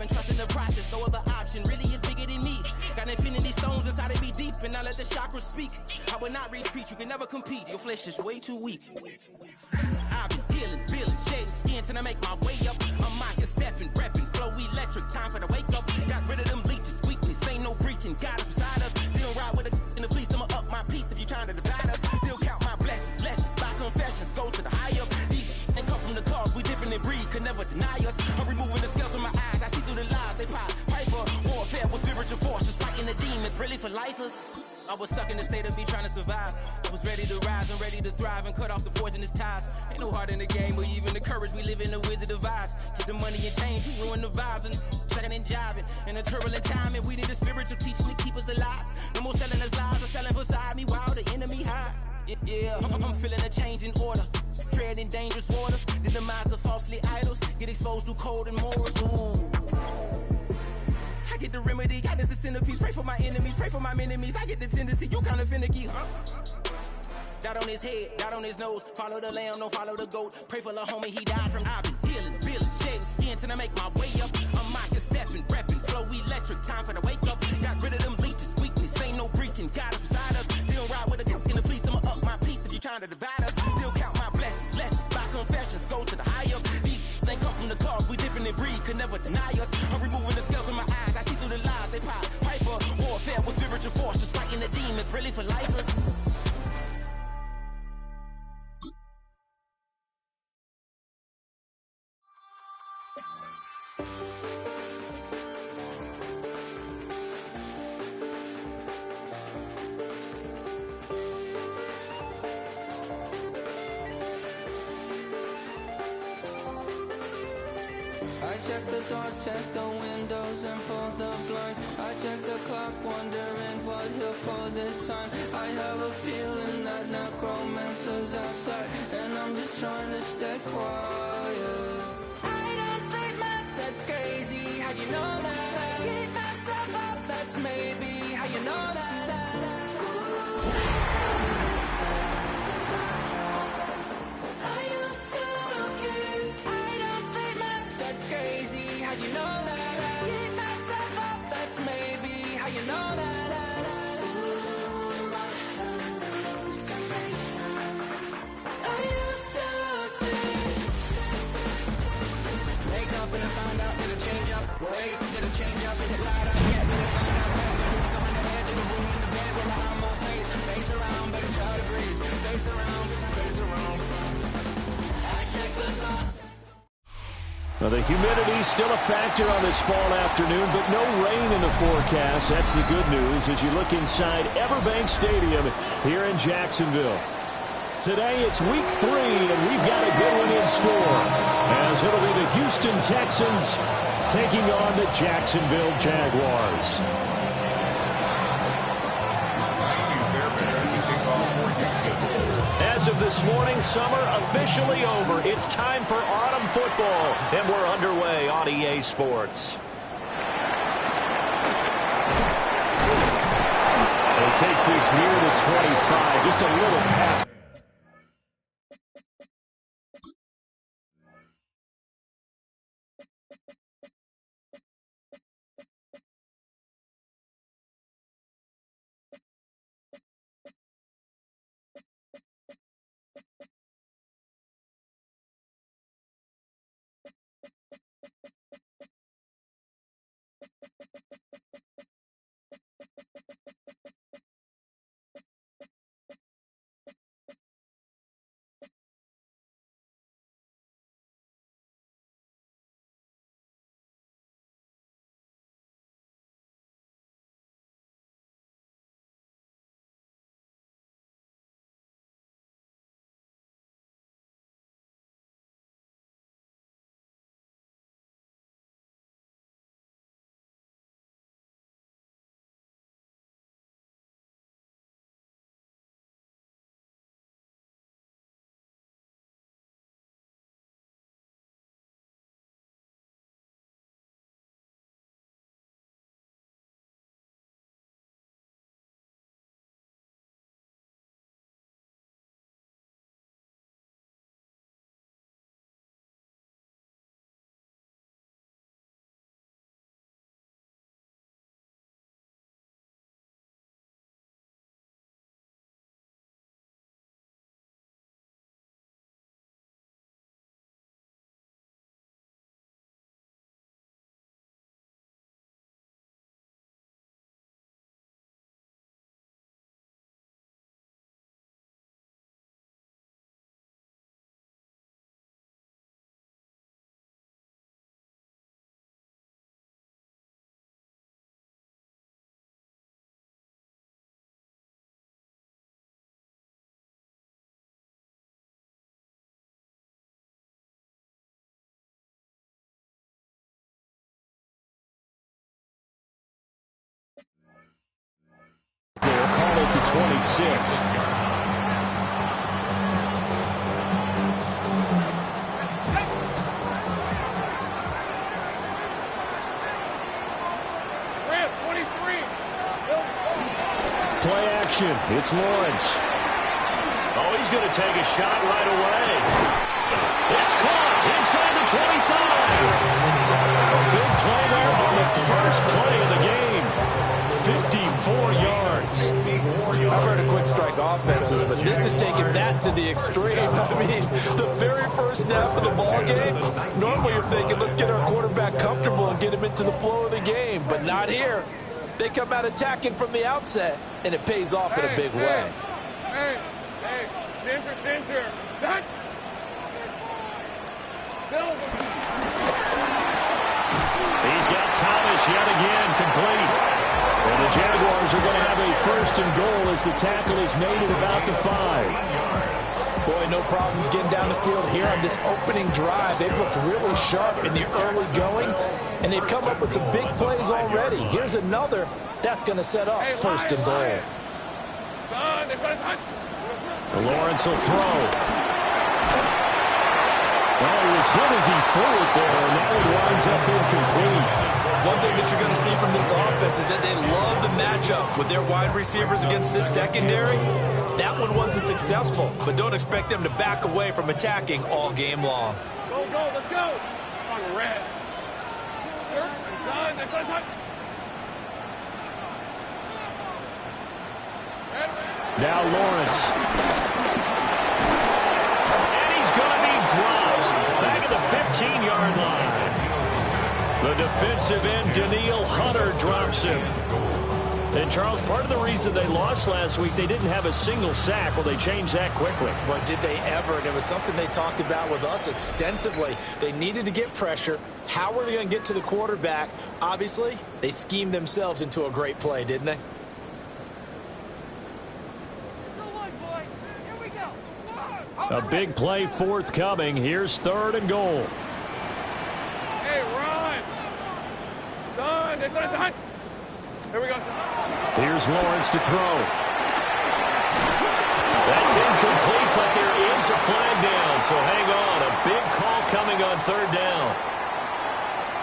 and trust in the process. No other option really is bigger than me. Got infinity stones inside of me deep, and I let the chakras speak. I will not retreat, you can never compete. Your flesh is way too weak. I've been dealing, shedding skin till I make my way up. I'm mocking, stepping, repping, flow electric. Time for the wake up. Got rid of them leeches, weakness, ain't no breaching. God is beside us. Still ride with a in the fleece, I'ma up my piece if you trying to divide us. Still count my blessings, legends, by confessions, go to the high up. These ain't come from the cause, we different in breed, could never deny us. I'm removing the scales from my eyes, I see through the lies, they pop piper. Warfare with spiritual force, just fighting the demons, really for lifers. I was stuck in the state of me trying to survive. I was ready to rise and ready to thrive and cut off the poisonous ties. Ain't no heart in the game or even the courage. We live in the wizard of Oz. Get the money and change, we ruin the vibes and second and jiving. In a turbulent time, and we need a spiritual teaching to keep us alive. No more selling us lies or selling beside me while the enemy hide. Yeah, I'm feeling a change in order. Treading dangerous waters. The demise of falsely idols. Get exposed through code and morals. Ooh. I get the remedy, God is the centerpiece. Pray for my enemies, pray for my enemies. I get the tendency, you kinda finicky, huh? Dot on his head, dot on his nose. Follow the lamb, don't follow the goat. Pray for the homie, he died from. I've been healing, shedding skin till I make my way up. I'm mocking, stepping, repping, flow electric. Time for the wake up. Got rid of them leeches, weakness, ain't no breaching. God is beside us. Still ride with a in the fleece, I'ma up my piece if you trying to divide us. Still count my blessings, legends, by confessions, go to the high up. These ain't come from the cause, we different in breed, could never deny us. I'm removing the scales from my eyes, I see through the lies, they pop piper. Warfare with spiritual force, just fighting the demons, really for lifers. I check the doors, check the windows, and pull the blinds. I check the clock, wondering what he'll pull this time. I have a feeling that necromancer's outside, and I'm just trying to stay quiet. I don't sleep much, that's crazy. How'd you know that? I keep myself up, that's maybe how you know that. Crazy, how'd you know that? I keep myself up, that's maybe how you know that. Ooh, my hallucination. I used to see. Wake up and I found out, did it change up? Wait, did it change up? Is it light up yet? Did it find out? Look on the edge of the room, the bed with my arm on face around, better try to breathe. Face around, face around. I check the doors. Well, the humidity's still a factor on this fall afternoon, but no rain in the forecast. That's the good news as you look inside Everbank Stadium here in Jacksonville. Today it's week 3, and we've got a good one in store, as it'll be the Houston Texans taking on the Jacksonville Jaguars. As of this morning, summer officially over. It's time for autumn football, and we're underway on EA Sports. And he takes this near the 25, just a little past. 26. Play action. It's Lawrence. Oh, he's going to take a shot right away. It's caught inside the 25. A big play there on the first play of the game. 54 yards. I've heard of quick strike offenses, but this is taking that to the extreme. I mean, the very first snap of the ball game, normally you're thinking, let's get our quarterback comfortable and get him into the flow of the game, but not here. They come out attacking from the outset, and it pays off in a big way. Center. He's got Thomas yet again complete. And the Jaguars are going to have a first and goal as the tackle is made at about the 5. Boy, no problems getting down the field here on this opening drive. They've looked really sharp in the early going, and they've come up with some big plays already. Here's another that's going to set up first and goal. Lawrence will throw. Well, he was hit as he threw it there, and that one winds up incomplete. One thing that you're going to see from this offense is that they love the matchup with their wide receivers against this secondary. That one wasn't successful, but don't expect them to back away from attacking all game long. Go, let's go. On the red. Now Lawrence. And he's going to be dropped back at the 15-yard line. The defensive end, Daniil Hunter, drops him. And, Charles, part of the reason they lost last week, they didn't have a single sack. Well, they changed that quickly. But did they ever? And it was something they talked about with us extensively. They needed to get pressure. How were they going to get to the quarterback? Obviously, they schemed themselves into a great play, didn't they? A big play forthcoming. Here's third and goal. Hey, run. Son. Here we go. Here's Lawrence to throw. That's incomplete, but there is a flag down. So hang on. A big call coming on third down.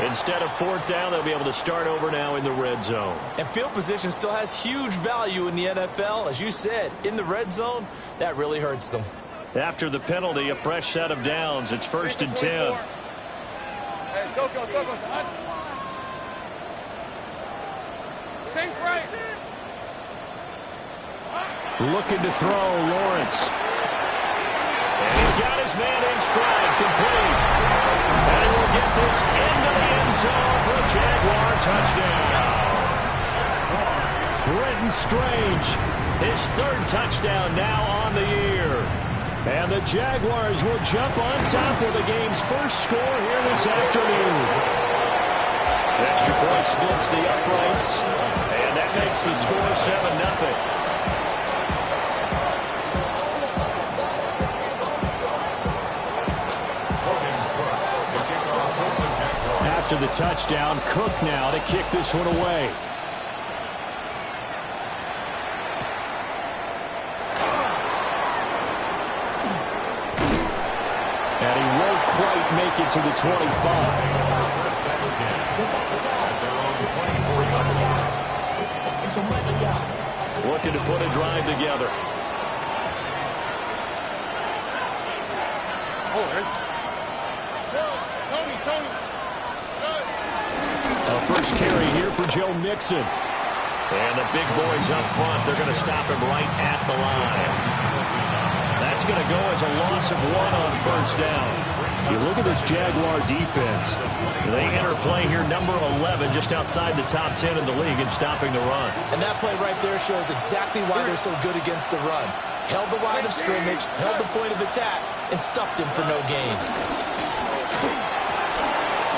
Instead of fourth down, they'll be able to start over now in the red zone. And field position still has huge value in the NFL. As you said, in the red zone, that really hurts them. After the penalty, a fresh set of downs. It's first and 10. Hey, Soko. Sink right. Looking to throw, Lawrence. And he's got his man in stride, complete. And he will get this into the end zone for a Jaguar touchdown. Brenton Strange, his third touchdown now on the year. And the Jaguars will jump on top of the game's first score here this afternoon. Extra point splits the uprights, and that makes the score 7-0. After the touchdown, Cook now to kick this one away. And he won't quite make it to the 25. Looking to put a drive together. A first carry here for Joe Mixon. And the big boys up front, they're going to stop him right at the line. That's going to go as a loss of 1 on first down. You look at this Jaguar defense. They enter play here number 11, just outside the top 10 in the league in stopping the run. And that play right there shows exactly why they're so good against the run. Held the line of scrimmage, held the point of attack, and stuffed him for no gain.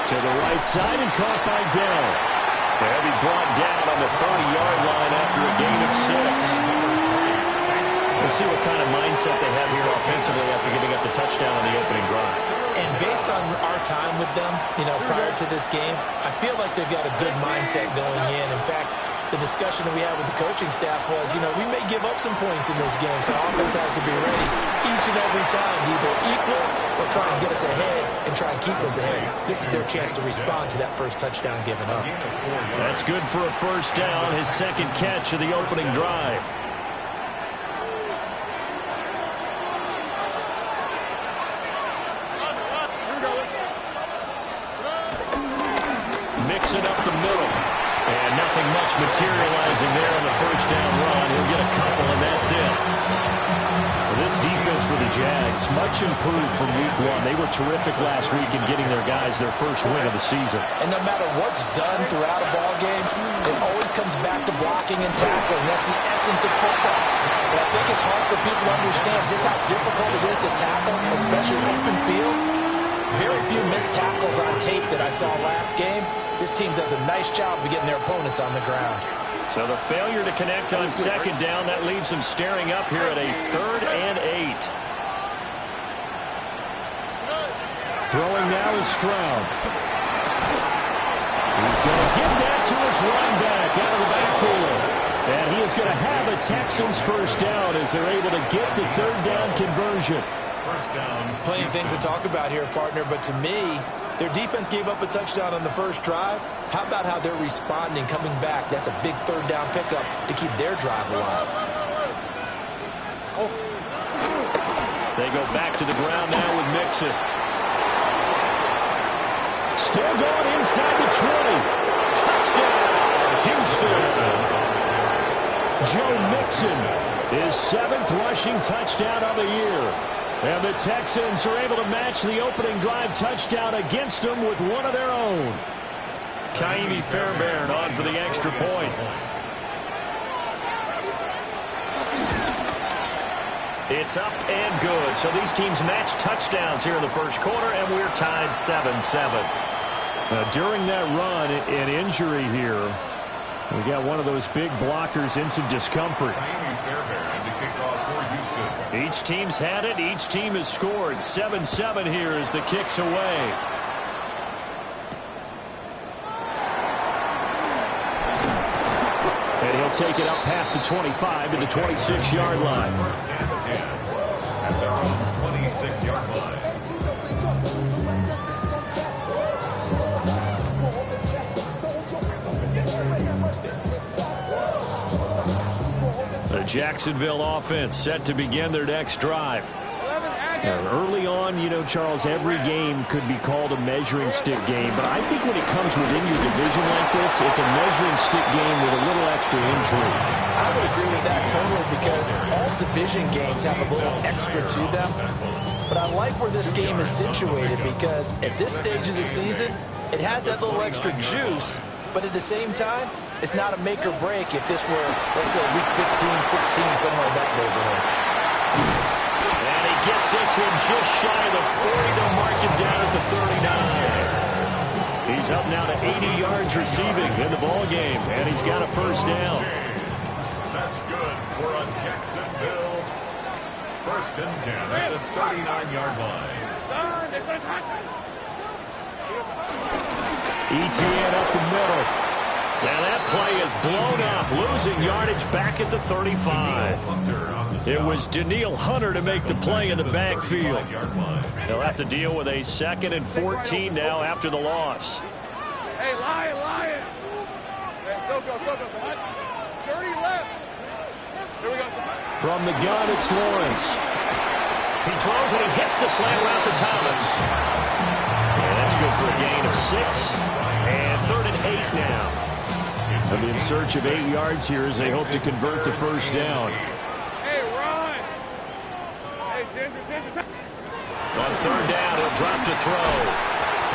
To the right side and caught by Dell. And he brought down on the 30-yard line after a gain of 6. We'll see what kind of mindset they have here offensively after giving up the touchdown on the opening drive. And based on our time with them, prior to this game, I feel like they've got a good mindset going in. In fact, the discussion that we had with the coaching staff was, you know, we may give up some points in this game, so our offense has to be ready each and every time to either equal or try and get us ahead and try and keep us ahead. This is their chance to respond to that first touchdown given up. That's good for a first down, his second catch of the opening drive. Mixing up the middle. And nothing much materializing there on the first down run. He'll get a couple, and that's it. Well, this defense for the Jags, much improved from week one. They were terrific last week in getting their guys their first win of the season. And no matter what's done throughout a ball game, it always comes back to blocking and tackling. That's the essence of football. But I think it's hard for people to understand just how difficult it is to tackle, especially open field. Very few missed tackles on tape that I saw last game. This team does a nice job of getting their opponents on the ground. So the failure to connect on second down, that leaves them staring up here at a 3rd and 8. Throwing now is Stroud. He's going to give that to his running back out of the backfield. And he is going to have a Texans first down as they're able to get the 3rd down conversion. First down. Plenty of things to talk about here, partner, but to me, their defense gave up a touchdown on the first drive. How about how they're responding, coming back? That's a big 3rd down pickup to keep their drive alive. They go back to the ground now with Mixon. Still going inside the 20. Touchdown, Houston. Joe Mixon, his 7th rushing touchdown of the year. And the Texans are able to match the opening drive touchdown against them with one of their own. Kaimi Fairbairn on for the extra point. It's up and good. So these teams match touchdowns here in the first quarter, and we're tied 7-7. During that run, an injury here. We got one of those big blockers in some discomfort. Each team's had it. Each team has scored. 7-7 here as the kick's away. And he'll take it up past the 25 to the 26-yard line. First and 10 at their own 26-yard line. The Jacksonville offense set to begin their next drive. Early on, you know, Charles, every game could be called a measuring stick game, but I think when it comes within your division like this, it's a measuring stick game with a little extra intrigue. I would agree with that totally because all division games have a little extra to them. But I like where this game is situated because at this stage of the season, it has that little extra juice, but at the same time, it's not a make or break if this were, let's say, week 15, 16, somewhere in that neighborhood. And he gets this one just shy of the 40. They'll mark him down at the 39. He's up now to 80 yards receiving in the ball game, and he's got a first down. That's good for a Jacksonville. First and 10 at the 39-yard line. ETN up the middle. Now that play is blown up, losing yardage back at the 35. It was Danielle Hunter to make the play in the backfield. They'll have to deal with a 2nd and 14 now after the loss. Hey, Lion. Hey, Soko. 30 left. Here we go. From the gun, it's Lawrence. He throws and he hits the slant route to Thomas. And that's good for a gain of 6. And 3rd and 8 now. They'll be in search of 8 yards here as they hope to convert the first down. Hey, Ron. Hey, Ginger. On 3rd down, he'll drop to throw.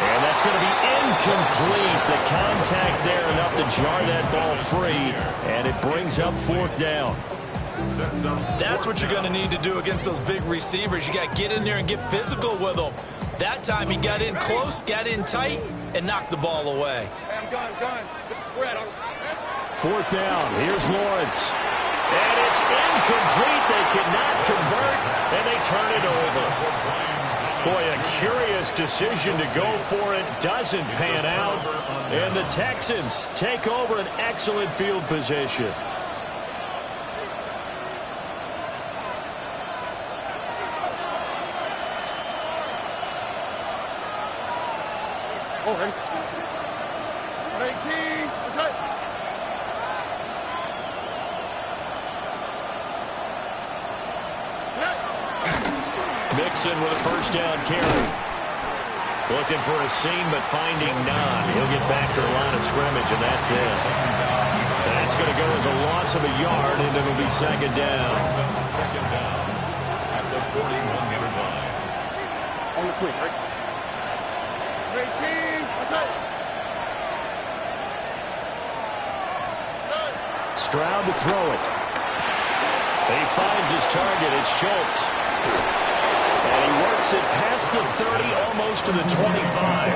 And that's going to be incomplete. The contact there enough to jar that ball free. And it brings up 4th down. That's what you're going to need to do against those big receivers. You got to get in there and get physical with them. That time he got in close, got in tight, and knocked the ball away. Hey, I'm done. 4th down. Here's Lawrence. And it's incomplete. They cannot convert, and they turn it over. Boy, a curious decision to go for it. Doesn't pan out. And the Texans take over an excellent field position. Oh, ready? 118. What's that? Mixon with a first down carry. Looking for a seam, but finding none. He'll get back to the line of scrimmage, and that's it. That's going to go as a loss of a yard, and it'll be second down. Second down at the 41-yard line. On the quick, right? 18. What's that? Stroud to throw it. He finds his target. It's Schultz. And he works it past the 30, almost to the 25.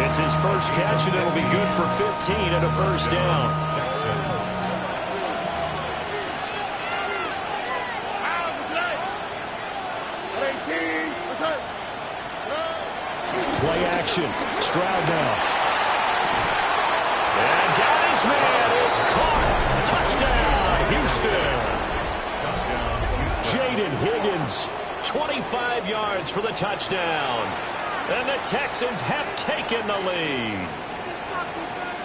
It's his first catch, and it'll be good for 15 and a first down. Play action. Stroud now. And got his man. It's caught. Touchdown, Houston. Jaden Higgins. 25 yards for the touchdown. And the Texans have taken the lead.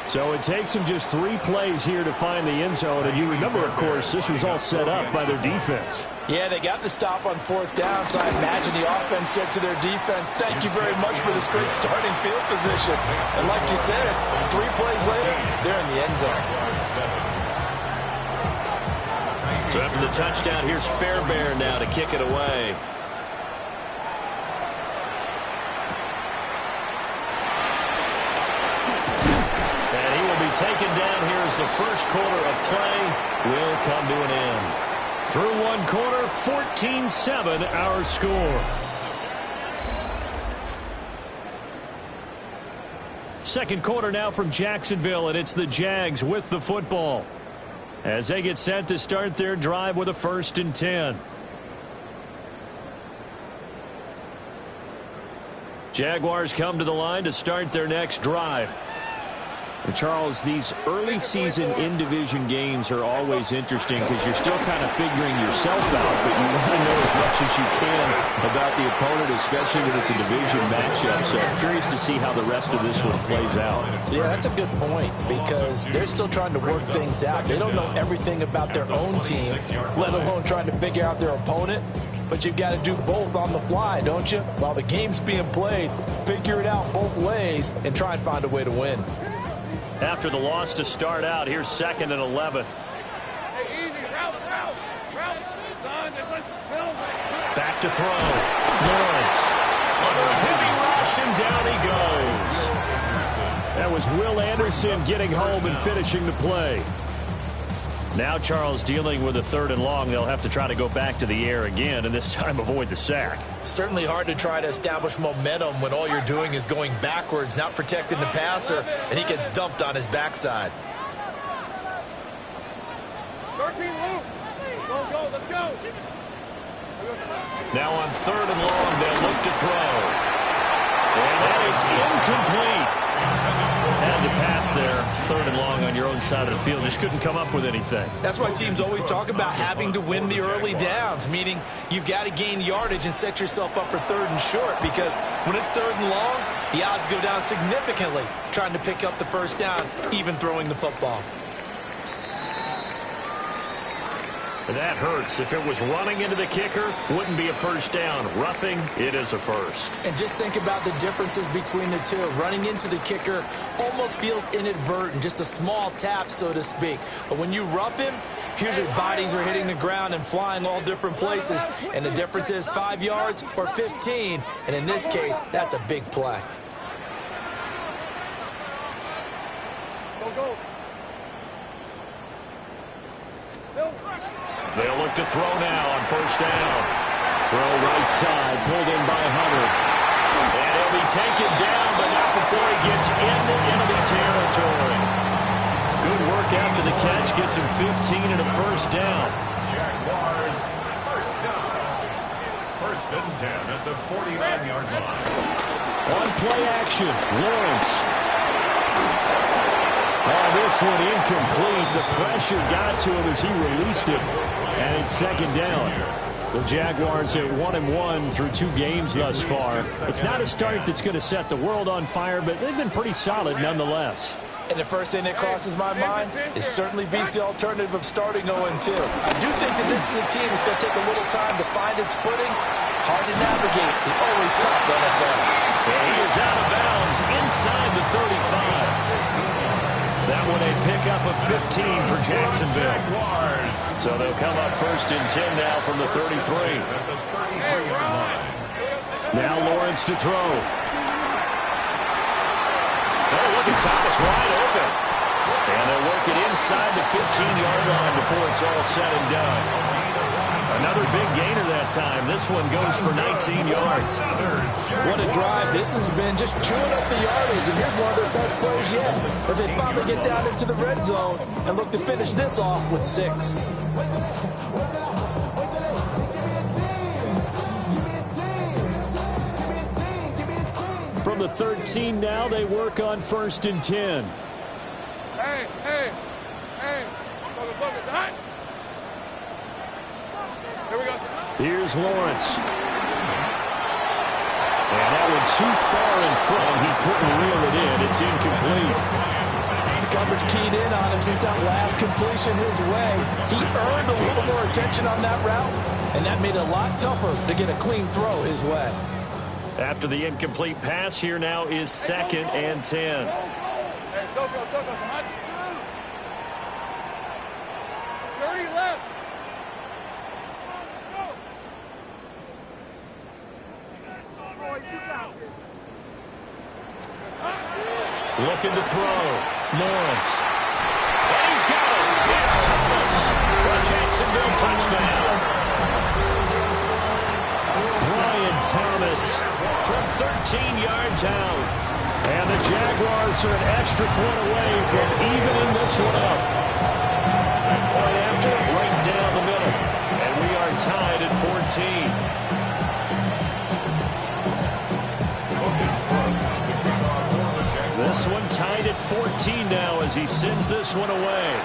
So it takes them just 3 plays here to find the end zone. And you remember, of course, this was all set up by their defense. Yeah, they got the stop on 4th down, so I imagine the offense said to their defense, thank you very much for this great starting field position. And like you said, 3 plays later, they're in the end zone. So after the touchdown, here's Fairbairn now to kick it away. And he will be taken down here as the first quarter of play will come to an end. Through 1 quarter, 14-7 our score. Second quarter now from Jacksonville, and it's the Jags with the football as they get set to start their drive with a 1st and 10. Jaguars come to the line to start their next drive. And Charles, these early season in-division games are always interesting because you're still kind of figuring yourself out, but you want to know as much as you can about the opponent, especially when it's a division matchup. So I'm curious to see how the rest of this one plays out. Yeah, that's a good point because they're still trying to work things out. They don't know everything about their own team, let alone trying to figure out their opponent. But you've got to do both on the fly, don't you? While the game's being played, figure it out both ways and try and find a way to win. After the loss to start out, here's 2nd and 11. Hey, easy. Route. Son, back to throw. Lawrence. Under a heavy rush, and down he goes. That was Will Anderson getting home and finishing the play. Now Charles dealing with a 3rd and long. They'll have to try to go back to the air again, and this time avoid the sack. Certainly hard to try to establish momentum when all you're doing is going backwards, not protecting the passer, and he gets dumped on his backside. 13 loop. Go, let's go. Now on 3rd and long, they'll look to throw. And that is incomplete. Had to pass there, 3rd and long on your own side of the field. Just couldn't come up with anything. That's why teams always talk about having to win the early downs, meaning you've got to gain yardage and set yourself up for 3rd and short, because when it's 3rd and long, the odds go down significantly trying to pick up the first down, even throwing the football. That hurts. If it was running into the kicker, wouldn't be a first down. Roughing, it is a first. And just think about the differences between the two. Running into the kicker almost feels inadvertent, just a small tap, so to speak. But when you rough him, usually bodies are hitting the ground and flying all different places. And the difference is 5 yards or 15. And in this case, that's a big play. Go. They'll look to throw now on 1st down. Throw right side, pulled in by Hunter. And he'll be taken down, but not before he gets into enemy territory. Good work after the catch, gets him 15 and a first down. Jaguars, 1st down. First and 10 at the 49-yard line. On play action, Lawrence. Oh, this one incomplete. The pressure got to him as he released it. And it's second down. The Jaguars at 1-1 through 2 games thus far. It's not a start that's going to set the world on fire, but they've been pretty solid nonetheless. And the first thing that crosses my mind is certainly beats the alternative of starting 0-2. I do think that this is a team that's going to take a little time to find its footing. Hard to navigate. It's always tough, the NFL. And he is out of bounds inside the 35. That one a pickup of 15 for Jacksonville. So they'll come up first and 10 now from the 33. Now Lawrence to throw. Oh, look at Thomas wide open. And they'll work it inside the 15-yard line before it's all said and done. Another big gainer that time. This one goes for 19 yards. What a drive this has been, just chewing up the yardage. And here's one of their best plays yet as they finally get down into the red zone and look to finish this off with 6. From the 13 now, they work on first and 10. Hey. Focus. Hot. Here we go. Here's Lawrence. And that one too far in front. He couldn't reel it in. It's incomplete. The coverage keyed in on him since that last completion his way. He earned a little more attention on that route, and that made it a lot tougher to get a clean throw his way. After the incomplete pass, here now is second and 10. Hey, so go. Hot. 30 left. Looking to throw. Lawrence. And he's got it. It's Thomas for a Jacksonville touchdown. Brian Thomas from 13 yards out. And the Jaguars are an extra point away from evening this one up. Point after, right down the middle. And we are tied at 14. This one tied at 14 now as he sends this one away.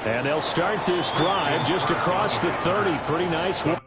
And they'll start this drive just across the 30. Pretty nice work.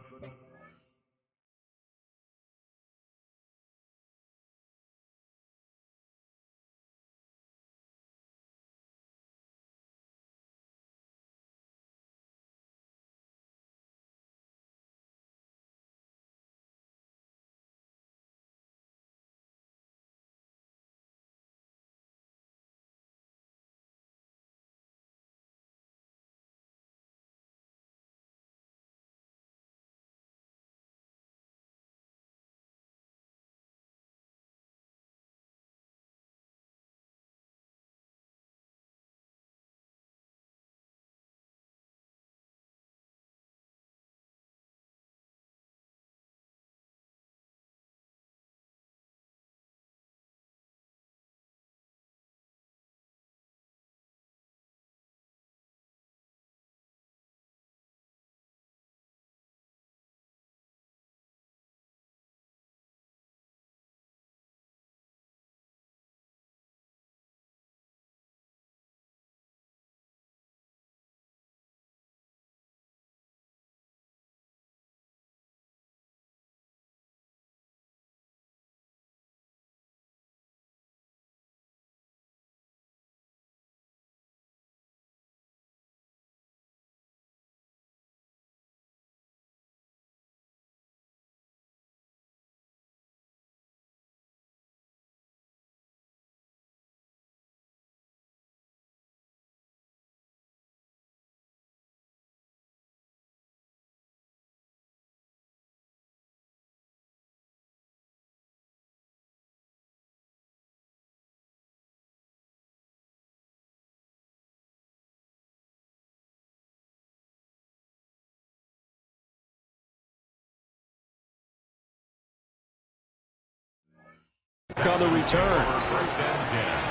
On the return.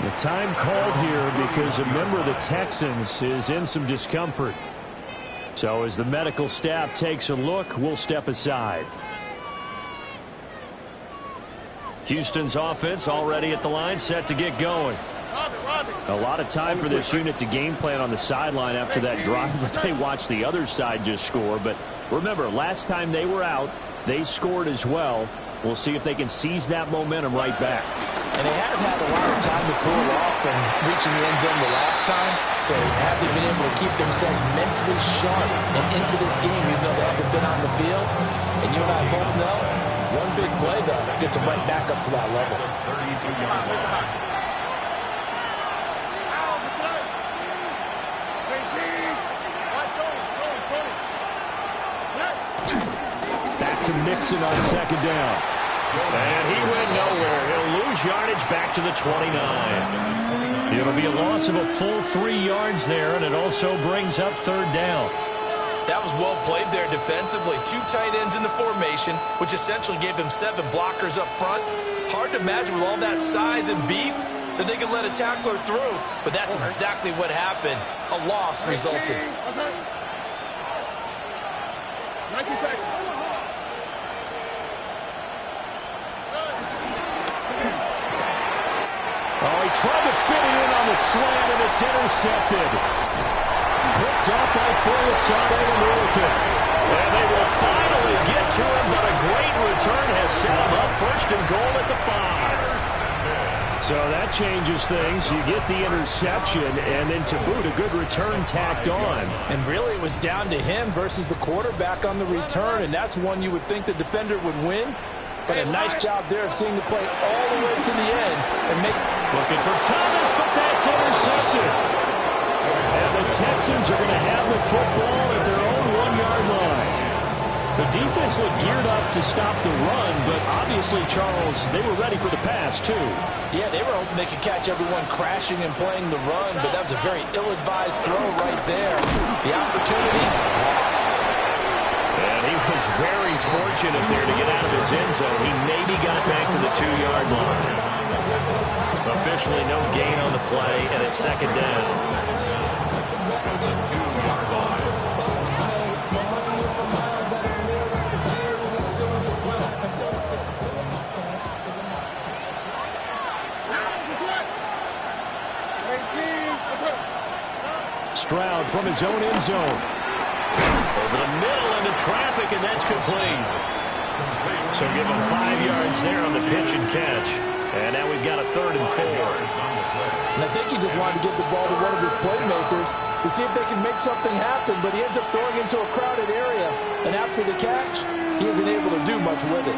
The time called here because a member of the Texans is in some discomfort. So as the medical staff takes a look, we'll step aside. Houston's offense already at the line, set to get going. A lot of time for this unit to game plan on the sideline after that drive that they watched the other side just score. But remember, last time they were out, they scored as well. We'll see if they can seize that momentum right back. And they have had a lot of time to pull it off from reaching the end zone the last time. So have they been able to keep themselves mentally sharp and into this game even though they haven't been on the field? And you and I both know one big play, though, gets them right back up to that level. 32-yard line. To Mixon on second down. And he went nowhere. He'll lose yardage back to the 29. It'll be a loss of a full 3 yards there, and it also brings up third down. That was well played there defensively. 2 tight ends in the formation, which essentially gave them 7 blockers up front. Hard to imagine with all that size and beef that they could let a tackler through, but that's exactly what happened. A loss resulted. Oh, he tried to fit it in on the slant, and it's intercepted. Picked up by Fulasade and Wilkin. And they will finally get to him, but a great return has set him up. First and goal at the 5. So that changes things. You get the interception, and then to boot, a good return tacked on. And really it was down to him versus the quarterback on the return, and that's one you would think the defender would win. But a nice job there of seeing the play all the way to the end and make. Looking for Thomas, but that's intercepted. And the Texans are going to have the football at their own 1-yard line. The defense looked geared up to stop the run, but obviously, Charles, they were ready for the pass, too. Yeah, they were hoping they could catch everyone crashing and playing the run, but that was a very ill-advised throw right there. The opportunity lost. And he was very fortunate there to get out of his end zone. He maybe got back to the 2-yard line. Officially no gain on the play, and it's second down. The 2-yard line. Stroud from his own end zone. Over the middle into traffic, and that's complete. So give him 5 yards there on the pitch and catch. And now we've got a 3rd and 4. And I think he just wanted to give the ball to one of his playmakers to see if they can make something happen, but he ends up throwing into a crowded area. And after the catch, he isn't able to do much with it.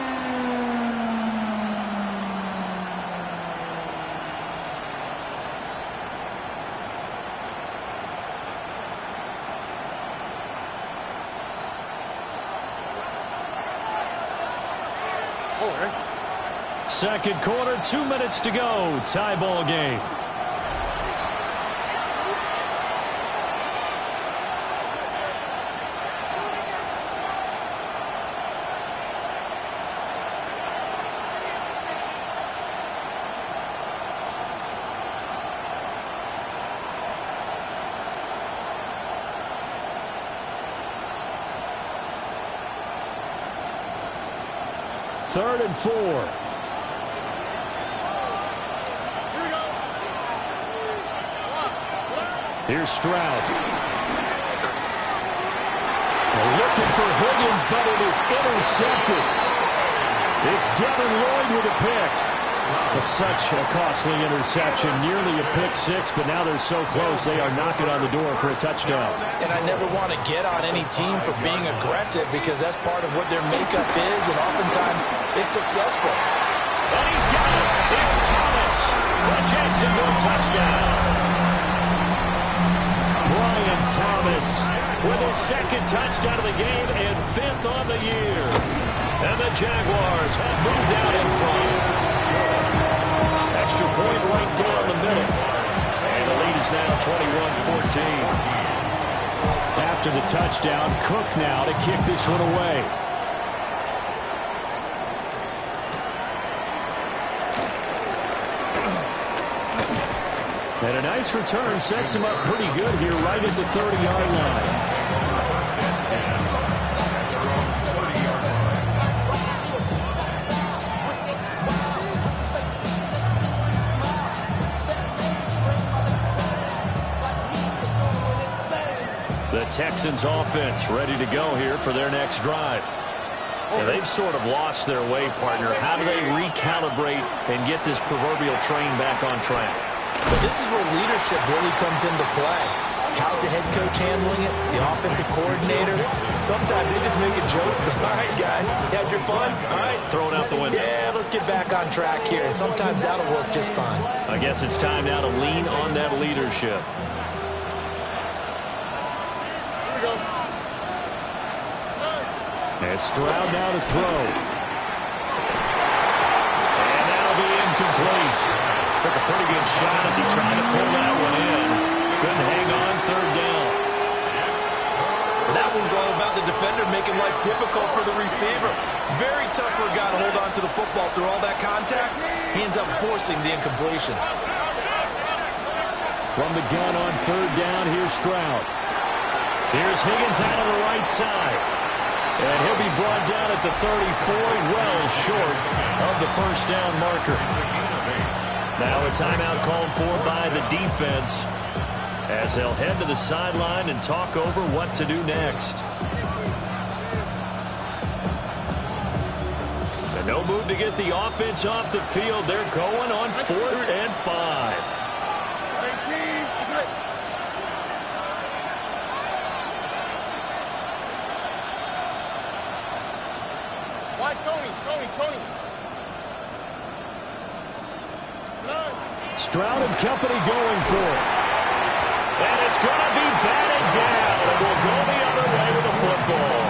Second quarter, 2 minutes to go. Tie ball game. Third and 4. Here's Stroud. Looking for Higgins, but it is intercepted. It's Devin Lloyd with a pick. Such a costly interception. Nearly a pick six, but now they're so close they are knocking on the door for a touchdown. And I never want to get on any team for being aggressive because that's part of what their makeup is, and oftentimes it's successful. And he's got it. It's Thomas. The Jacksonville touchdown. Brian Thomas with his 2nd touchdown of the game and 5th on the year. And the Jaguars have moved out in front. Extra point right down the middle. And the lead is now 21-14. After the touchdown, Cook now to kick this one away. And a nice return sets him up pretty good here right at the 30-yard line. The Texans offense ready to go here for their next drive. Now, they've sort of lost their way, partner. How do they recalibrate and get this proverbial train back on track? But this is where leadership really comes into play. How's the head coach handling it? The offensive coordinator? Sometimes they just make a joke. All right, guys, you had your fun? All right. Throw it out the window. Yeah, let's get back on track here. And sometimes that'll work just fine. I guess it's time now to lean on that leadership. And Stroud now to throw. And that'll be incomplete. Took a pretty good shot as he tried to pull that one in. Couldn't hang on, third down. Well, that one was all about the defender making life difficult for the receiver. Very tough for a guy to hold on to the football through all that contact. He ends up forcing the incompletion. From the gun on third down, here's Stroud. Here's Higgins out on the right side. And he'll be brought down at the 34, well short of the first down marker. Now a timeout called for by the defense as they'll head to the sideline and talk over what to do next. And no move to get the offense off the field. They're going on 4th and 5. Stroud and company going for it. And it's going to be batted down. And we'll go the other way with the football.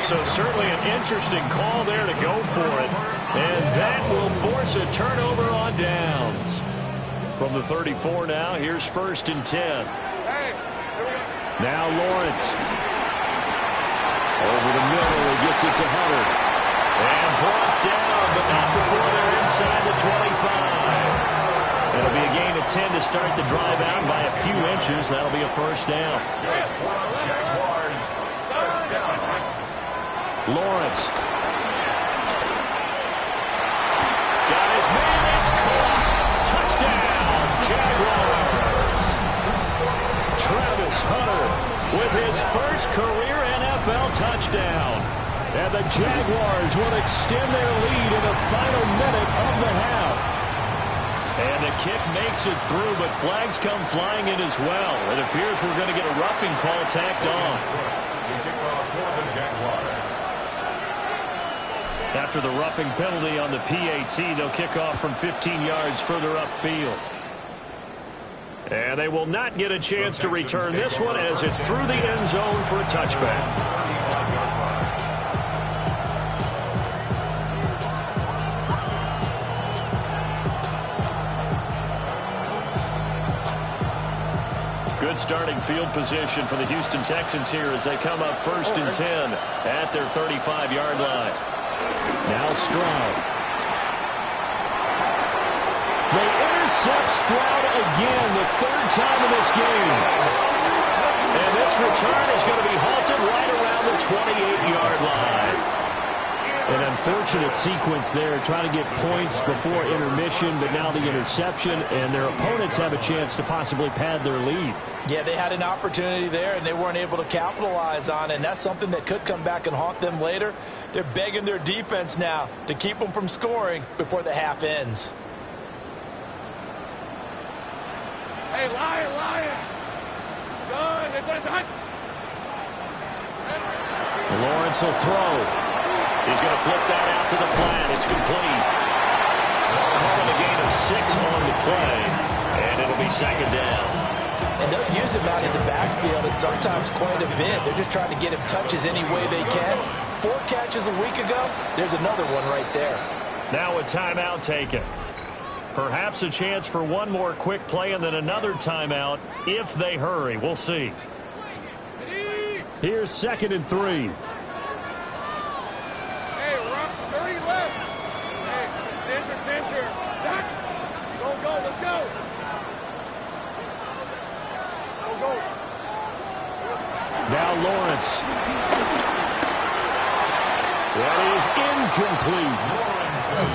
So certainly an interesting call there to go for it. And that will force a turnover on downs. From the 34 now, here's 1st and 10. Now Lawrence. Over the middle, he gets it to Hunter. And brought down, but not before they're inside the 25. It'll be a gain of 10 to start the drive out by a few inches. That'll be a first down. Lawrence. Got his man. It's caught. Touchdown, Jaguars. Travis Hunter with his first career NFL touchdown. And the Jaguars will extend their lead in the final minute of the half. And the kick makes it through, but flags come flying in as well. It appears we're going to get a roughing call tacked on. After the roughing penalty on the PAT, they'll kick off from 15 yards further upfield. And they will not get a chance to return this one as it's through the end zone for a touchback. Good starting field position for the Houston Texans here as they come up 1st and 10 at their 35-yard line. Now Stroud. They intercept Stroud again, the 3rd time in this game. And this return is going to be halted right around the 28-yard line. An unfortunate sequence there, trying to get points before intermission, but now the interception, and their opponents have a chance to possibly pad their lead. Yeah, they had an opportunity there, and they weren't able to capitalize on it, and that's something that could come back and haunt them later. They're begging their defense now to keep them from scoring before the half ends. Hey, Lion! Done! It's done! Lawrence will throw. He's going to flip that out to the flat. It's complete. Calling a gain of 6 on the play, and it'll be 2nd down. And they'll use him out in the backfield, and sometimes quite a bit. They're just trying to get him touches any way they can. 4 catches a week ago, there's another one right there. Now a timeout taken. Perhaps a chance for one more quick play and then another timeout if they hurry. We'll see. Here's 2nd and 3. Go, let's go. Lawrence. That is incomplete.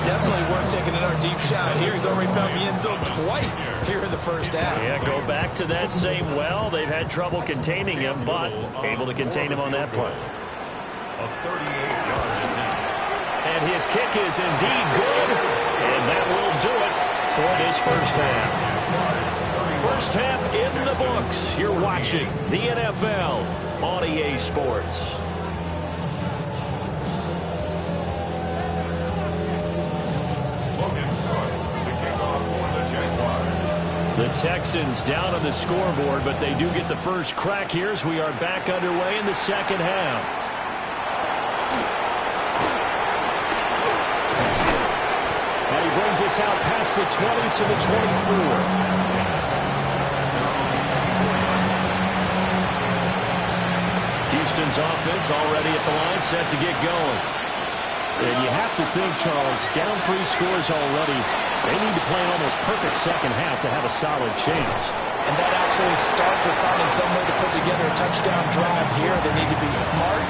Definitely worth taking another deep shot here. He's already found the end zone twice here in the first half. Yeah, go back to that same well. They've had trouble containing him, but able to contain him on that play. A 38-yard attempt. And his kick is indeed good, and that will do it for this first half. First half in the books. You're watching the NFL on EA Sports. The Texans down on the scoreboard, but they do get the first crack here as we are back underway in the second half. And he brings us out past the 20 to the 24. Houston's offense already at the line, set to get going. And you have to think, Charles, down 3 scores already. They need to play an almost perfect second half to have a solid chance. And that absolutely starts with finding some way to put together a touchdown drive here. They need to be smart,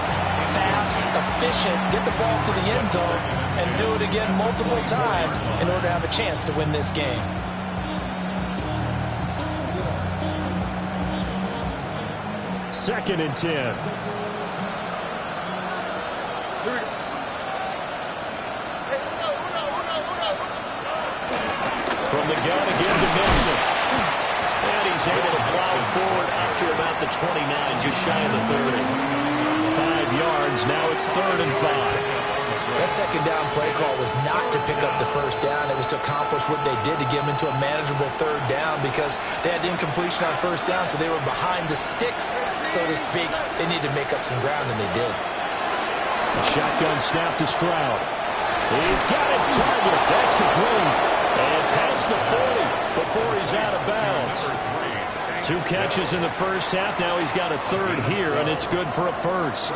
fast, efficient, get the ball to the end zone, and do it again multiple times in order to have a chance to win this game. Second and 10. From the gun again to Mixon. And he's able to plow forward up to about the 29, just shy of the 30. 5 yards, now it's 3rd and 5. That second down play call was not to pick up the first down. It was to accomplish what they did to get them into a manageable 3rd down because they had incompletion on first down, so they were behind the sticks, so to speak. They needed to make up some ground, and they did. A shotgun snap to Stroud. He's got his target. That's complete. And past the 40 before he's out of bounds. 2 catches in the first half. Now he's got a 3rd here, and it's good for a first.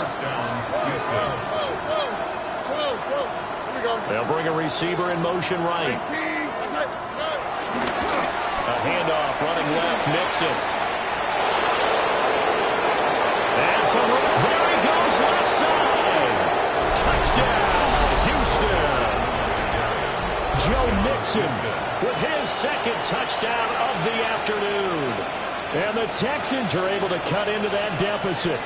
They'll bring a receiver in motion right. A handoff running left, Mixon. And some room. There he goes, left side. Touchdown, Houston. Joe Mixon with his 2nd touchdown of the afternoon. And the Texans are able to cut into that deficit.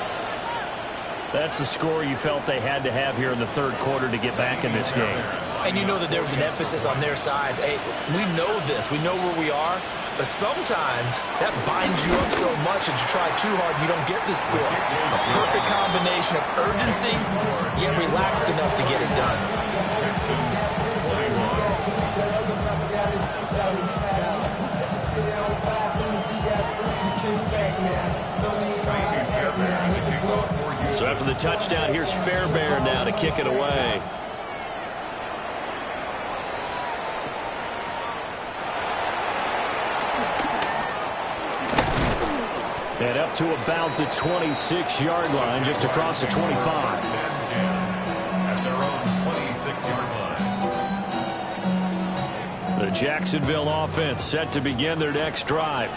That's the score you felt they had to have here in the 3rd quarter to get back in this game. And you know that there was an emphasis on their side. Hey, we know this. We know where we are. But sometimes that binds you up so much that you try too hard, you don't get the score. A perfect combination of urgency, yet relaxed enough to get it done. So after the touchdown, here's Fairbairn now to kick it away. And up to about the 26-yard line, just across the 25. At their own 26-yard line. The Jacksonville offense set to begin their next drive.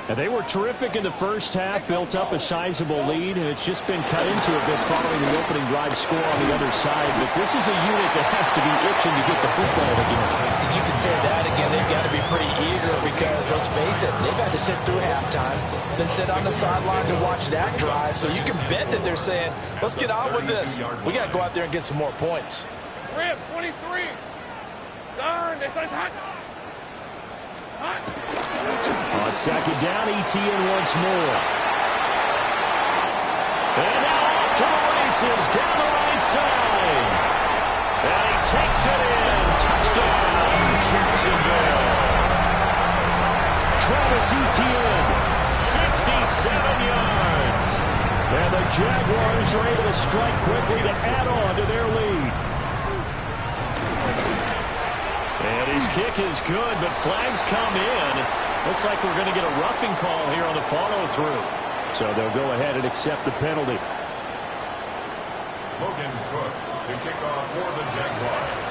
And they were terrific in the first half, built up a sizable lead, and it's just been cut into a bit following the opening drive score on the other side. But this is a unit that has to be itching to get the football again. You can say that again. They've got to be pretty eager because, let's face it, they've had to sit through halftime, then sit on the sidelines and watch that drive. So you can bet that they're saying, let's get on with this. We got to go out there and get some more points. Rip, 23. Darn, this is hot. On second down, ETN once more. And now off to the races, down the right side. And he takes it in. Touchdown, Jacksonville. Travis Etienne, 67 yards. And the Jaguars are able to strike quickly to add on to their lead. And his kick is good, but flags come in. Looks like we're going to get a roughing call here on the follow-through. So they'll go ahead and accept the penalty. Logan Cook to kick off for the Jaguars.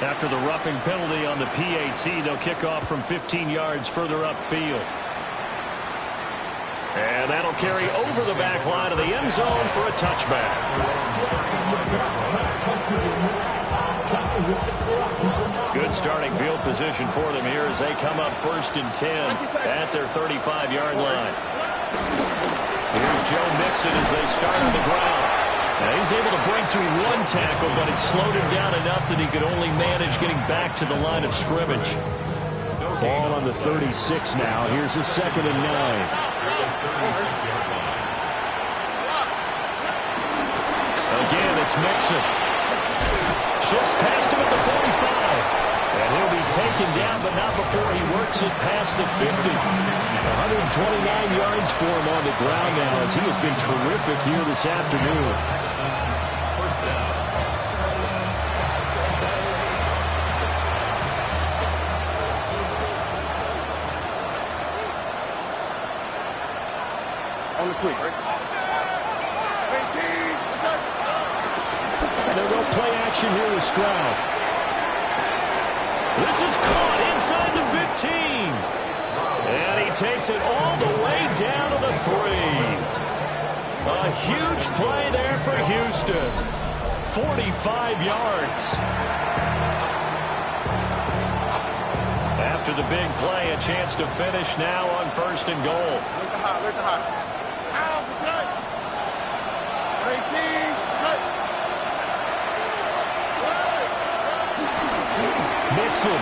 After the roughing penalty on the PAT, they'll kick off from 15 yards further upfield. And that'll carry over the back line of the end zone for a touchback. Good starting field position for them here as they come up 1st and 10 at their 35-yard line. Here's Joe Mixon as they start on the ground. Now he's able to break through one tackle, but it slowed him down enough that he could only manage getting back to the line of scrimmage. Ball on the 36 now. Here's a 2nd and 9. Again, it's Mixon. Shifts past him at the 45. And he'll be taken down, but not before he works it past the 50. 129 yards for him on the ground now as he has been terrific here this afternoon. First down. On the quick. And they'll go play action here with Stroud. This is caught inside the 15. And he takes it all the way down to the 3. A huge play there for Houston. 45 yards. After the big play, a chance to finish now on 1st and goal. Mixon.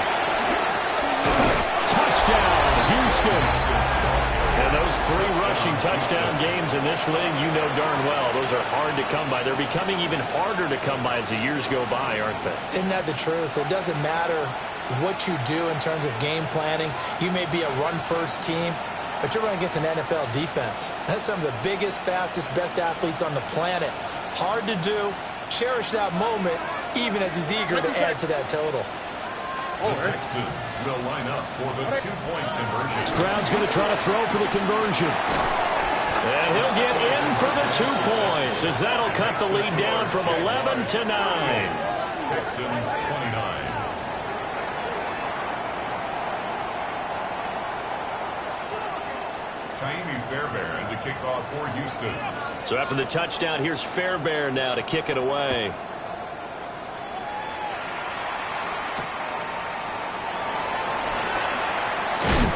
Touchdown, Houston. And those 3 rushing touchdown games in this league, you know darn well, those are hard to come by. They're becoming even harder to come by as the years go by, aren't they? Isn't that the truth? It doesn't matter what you do in terms of game planning. You may be a run-first team, but you're running against an NFL defense. That's some of the biggest, fastest, best athletes on the planet. Hard to do. Cherish that moment, even as he's eager to add to that total. The Texans will line up for the 2-point conversion. Stroud's going to try to throw for the conversion. And he'll get in for the 2 points as that'll cut the lead down from 11 to 9. Texans 29. Fairbairn to kick off for Houston. So after the touchdown, here's Fairbairn now to kick it away.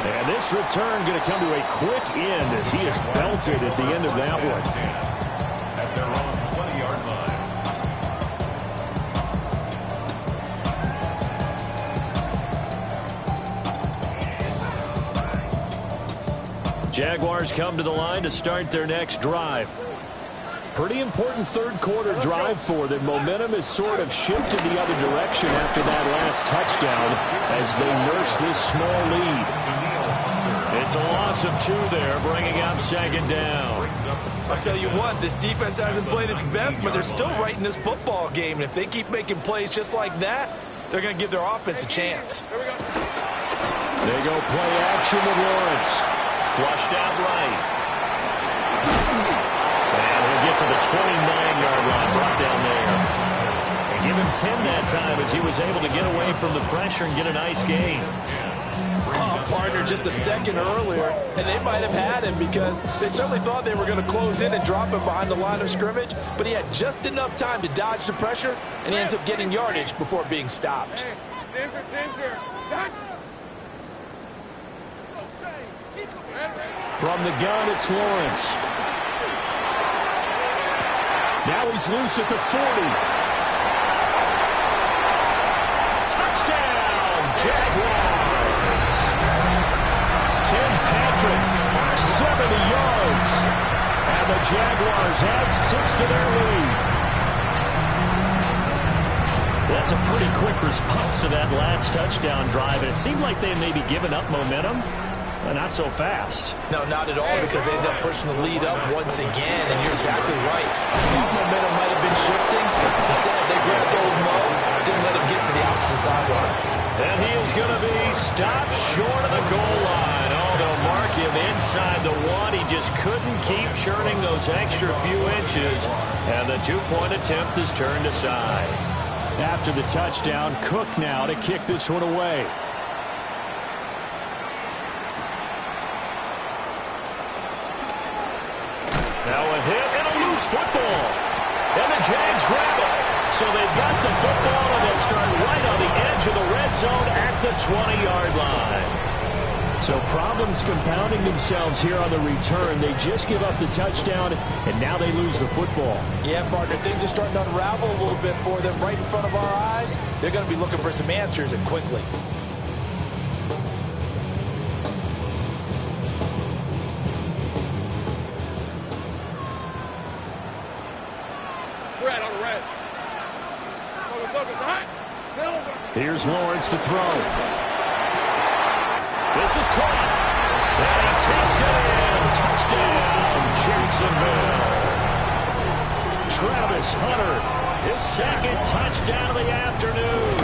And this return going to come to a quick end as he is belted at the end of that one. At their own 20-yard line. Jaguars come to the line to start their next drive. Pretty important third-quarter drive for them. Momentum has sort of shifted the other direction after that last touchdown as they nurse this small lead. It's a loss of 2 there, bringing up 2nd down. I'll tell you what, this defense hasn't played its best, but they're still right in this football game. And if they keep making plays just like that, they're going to give their offense a chance. They go play action with Lawrence. Flushed out right. And he'll get to the 29-yard line, brought down there. And give him 10 that time as he was able to get away from the pressure and get a nice gain. Partner just a second earlier, and they might have had him because they certainly thought they were going to close in and drop him behind the line of scrimmage, but he had just enough time to dodge the pressure, and he ends up getting yardage before being stopped. From the gun, it's Lawrence. Now he's loose at the 40. Touchdown, Jaguars. Tim Patrick, 70 yards. And the Jaguars add 6 to their lead. That's a pretty quick response to that last touchdown drive. And it seemed like they had maybe given up momentum. Not so fast. No, not at all, because they ended up pushing the lead up once again, and you're exactly right. Thought momentum might have been shifting. Instead, they grabbed old Mo, didn't let him get to the opposite sideline. And he is going to be stopped short of the goal line. Oh, they'll mark him inside the 1. He just couldn't keep churning those extra few inches, and the 2-point attempt is turned aside. After the touchdown, Cook now to kick this one away. Now a hit and a loose football. And the Jags grab it. So they've got the football, and they'll start right on the edge of the red zone at the 20-yard line. So problems compounding themselves here on the return. They just give up the touchdown, and now they lose the football. Yeah, partner, things are starting to unravel a little bit for them right in front of our eyes. They're going to be looking for some answers, and quickly. Red on the red. Focus, hot. Silver. Here's Lawrence to throw. This is caught. And he takes it in. Touchdown, Jacksonville. Travis Hunter, his second touchdown of the afternoon.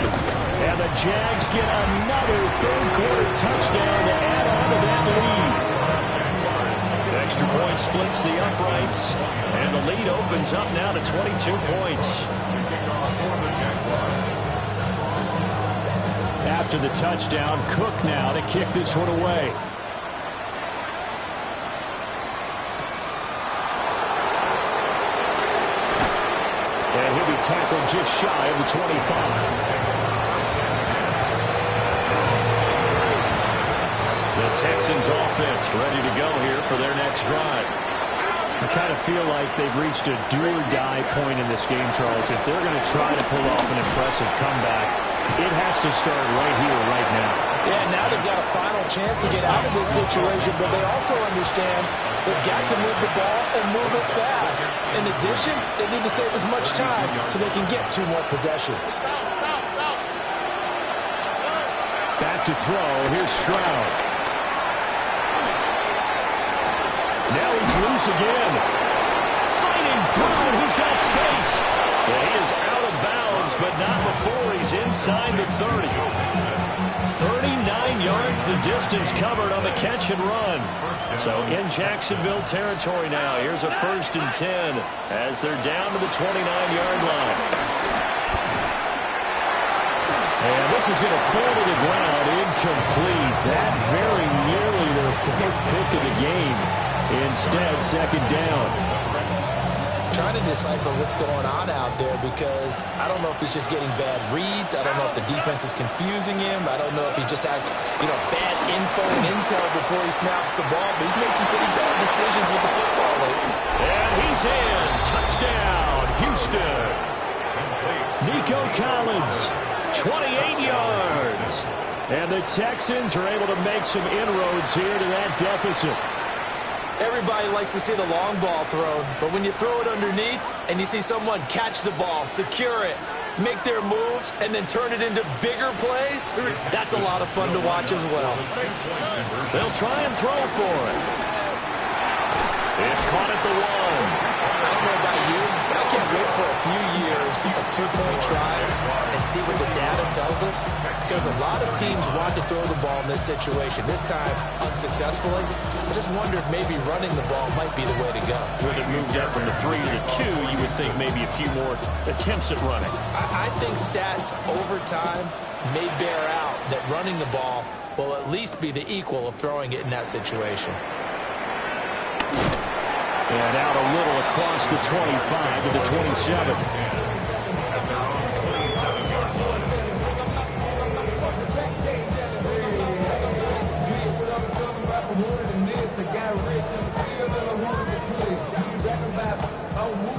And the Jags get another third-quarter touchdown to add on to that lead. Extra point splits the uprights. And the lead opens up now to 22 points. After the touchdown, Cook now to kick this one away. And he'll be tackled just shy of the 25. The Texans offense ready to go here for their next drive. I kind of feel like they've reached a do-or-die point in this game, Charles. If they're going to try to pull off an impressive comeback, it has to start right here, right now. Yeah, now they've got a final chance to get out of this situation, but they also understand they've got to move the ball and move it fast. In addition, they need to save as much time so they can get 2 more possessions. Back to throw. Here's Stroud. Now he's loose again. Fighting through, and he's got space. Yeah, he is out of bounds, but not before he's inside the 30. 39 yards the distance covered on the catch and run. So in Jacksonville territory now. Here's a 1st and 10 as they're down to the 29-yard line. And this is going to fall to the ground incomplete. That very nearly their 4th pick of the game. Instead, 2nd down. Trying to decipher what's going on out there because I don't know if he's just getting bad reads. I don't know if the defense is confusing him. I don't know if he just has, bad info and intel before he snaps the ball. But he's made some pretty bad decisions with the football lately. And he's in. Touchdown, Houston. Nico Collins, 28 yards. And the Texans are able to make some inroads here to that deficit. Everybody likes to see the long ball thrown, but when you throw it underneath and you see someone catch the ball, secure it, make their moves, and then turn it into bigger plays, that's a lot of fun to watch as well. They'll try and throw for it. It's caught at the 1. I don't know about you, but I can't wait for a few years of 2-point tries and see what the data tells us, because a lot of teams want to throw the ball in this situation, this time unsuccessfully. I just wonder if maybe running the ball might be the way to go. With it moved up from the 3 to the 2, you would think maybe a few more attempts at running. I think stats over time may bear out that running the ball will at least be the equal of throwing it in that situation. And out a little across the 25 to the 27.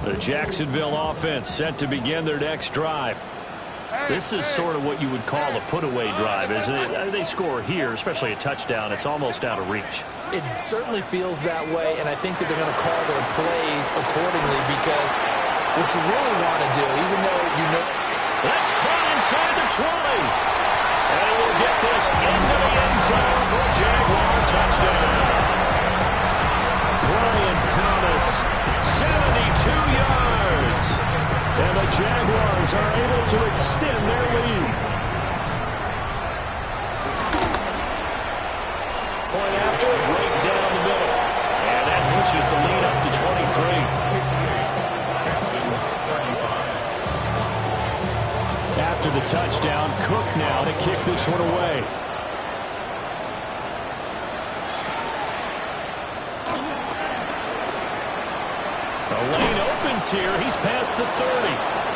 The Jacksonville offense set to begin their next drive. This is sort of what you would call a put-away drive, isn't it? They score here, especially a touchdown. It's almost out of reach. It certainly feels that way, and I think that they're going to call their plays accordingly because what you really want to do, even though you know... That's caught inside the 20. And we'll get this into the end zone for a Jaguar touchdown. Brian Thomas, 72 yards. And the Jaguars are able to extend their lead. Point after, right down the middle. And that pushes the lead up to 23. after the touchdown. Cook now to kick this one away. The lane opens here. He's past the 30.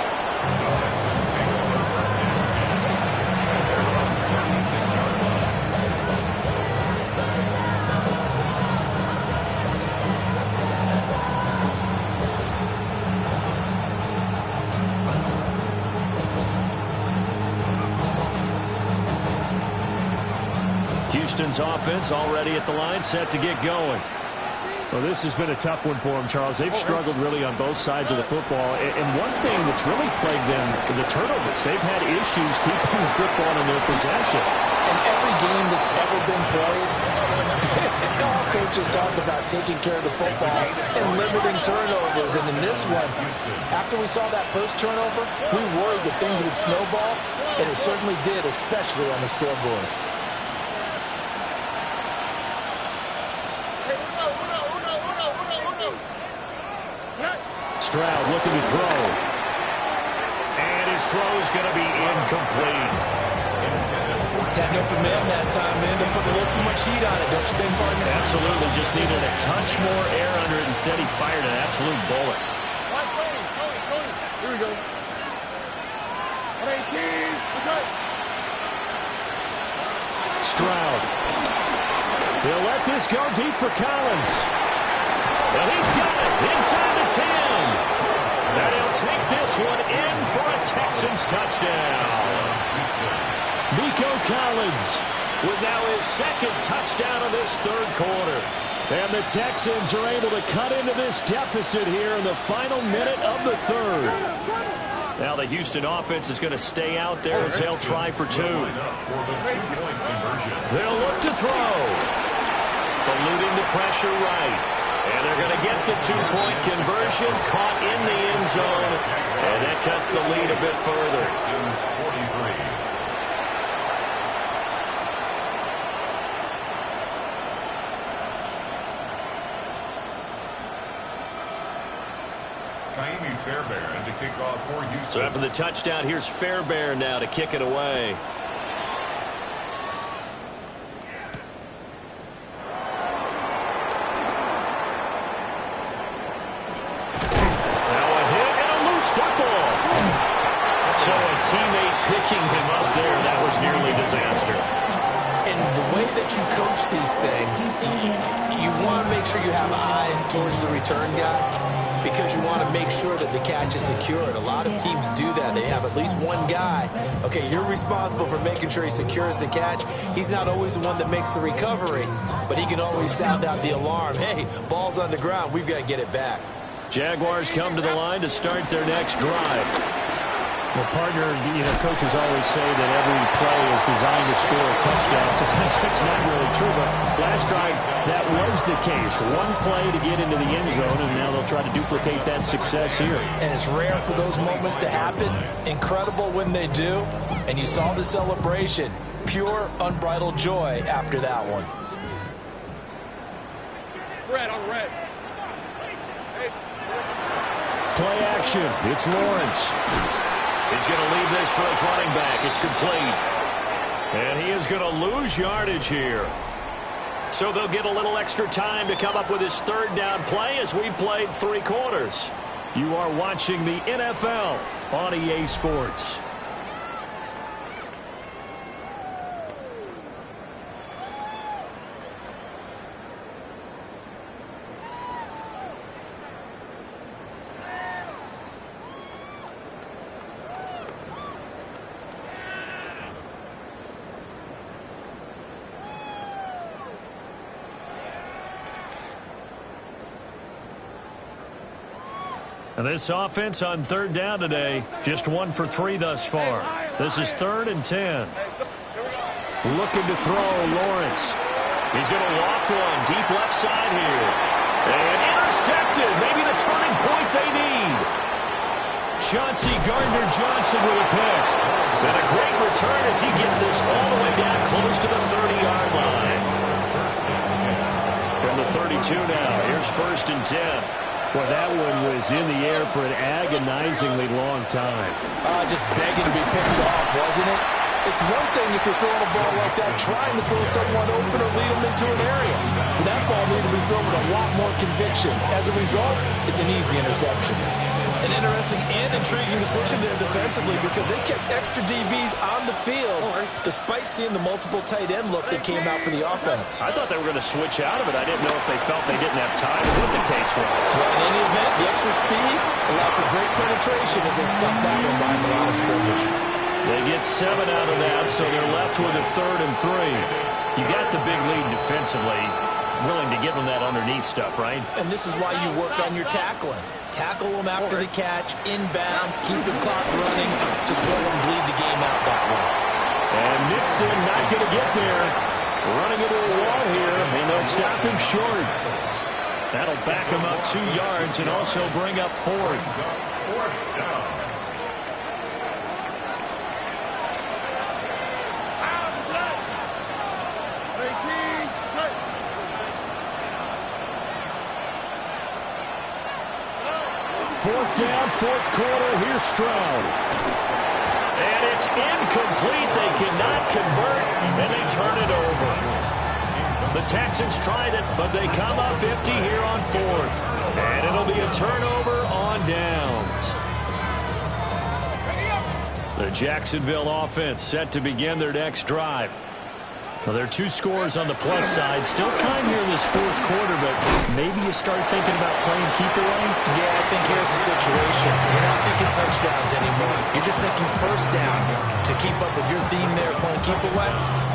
Houston's offense already at the line, set to get going. Well, this has been a tough one for them, Charles. They've struggled really on both sides of the football. And one thing that's really plagued them, the turnovers. They've had issues keeping the football in their possession. In every game that's ever been played, all coaches talk about taking care of the football and limiting turnovers. And in this one, after we saw that first turnover, we worried that things would snowball, and it certainly did, especially on the scoreboard. Stroud looking to throw. And his throw is going to be incomplete. Got an open man that time, man. To put a little too much heat on it, don't you think, partner? Absolutely. Just needed a touch more air under it. Instead, he fired an absolute bullet. Here we go. Stroud. He'll let this go deep for Collins. Well, he's got it inside the 10. And he'll take this one in for a Texans touchdown. Nico Collins with now his second touchdown of this third quarter. And the Texans are able to cut into this deficit here in the final minute of the third. Now the Houston offense is going to stay out there as they'll try for two. They'll look to throw. Eluding the pressure right. And they're going to get the two-point conversion, caught in the end zone, and that cuts the lead a bit further. Fairbairn to kick off for Houston. So after the touchdown, here's Fairbairn now to kick it away. Picking him up there, that was nearly disaster. And the way that you coach these things, you want to make sure you have eyes towards the return guy because you want to make sure that the catch is secured. A lot of teams do that. They have at least one guy. Okay, you're responsible for making sure he secures the catch. He's not always the one that makes the recovery, but he can always sound out the alarm. Hey, ball's on the ground. We've got to get it back. Jaguars come to the line to start their next drive. Well, partner, coaches always say that every play is designed to score a touchdown. Sometimes that's not really true, but last drive, that was the case. One play to get into the end zone, and now they'll try to duplicate that success here. And it's rare for those moments to happen. Incredible when they do. And you saw the celebration. Pure, unbridled joy after that one. Red on red. Play action. It's Lawrence. He's going to leave this for his running back. It's complete. And he is going to lose yardage here. So they'll get a little extra time to come up with his third down play as we've played 3 quarters. You are watching the NFL on EA Sports. And this offense on third down today, just 1 for 3 thus far. This is 3rd and 10. Looking to throw, Lawrence. He's going to loft one deep left side here. And intercepted. Maybe the turning point they need. Chauncey Gardner-Johnson with a pick. And a great return as he gets this all the way down close to the 30-yard line. From the 32 now, here's 1st and 10. Well, that one was in the air for an agonizingly long time. Just begging to be picked off, wasn't it? It's one thing if you're throwing a ball like that, trying to throw someone open or lead them into an area. But that ball needed to be thrown with a lot more conviction. As a result, it's an easy interception. An interesting and intriguing decision there defensively because they kept extra DBs on the field despite seeing the multiple tight end look that came out for the offense. I thought they were going to switch out of it. I didn't know if they felt they didn't have time to put the case wrong. Well, in any event, the extra speed allowed for great penetration as they stuffed that one behind the line of scrimmage. They get 7 out of that, so they're left with a 3rd and 3. You got the big lead defensively. Willing to give them that underneath stuff, right? And this is why you work on your tackling. Tackle them after the catch, inbounds, keep the clock running. Just let them bleed the game out that way. And Nixon not going to get there. Running into a wall here, and they'll stop him short. That'll back him up 2 yards and also bring up 4th. 4th down. Fourth down, 4th quarter. Here's Stroud. And it's incomplete. They cannot convert, and they turn it over. The Texans tried it, but they come up empty here on 4th. And it'll be a turnover on downs. The Jacksonville offense set to begin their next drive. Well, there are 2 scores on the plus side. Still time here in this 4th quarter, but maybe you start thinking about playing keep away? Yeah, I think here's the situation. You're not thinking touchdowns anymore. You're just thinking first downs. To keep up with your theme there, playing keep away,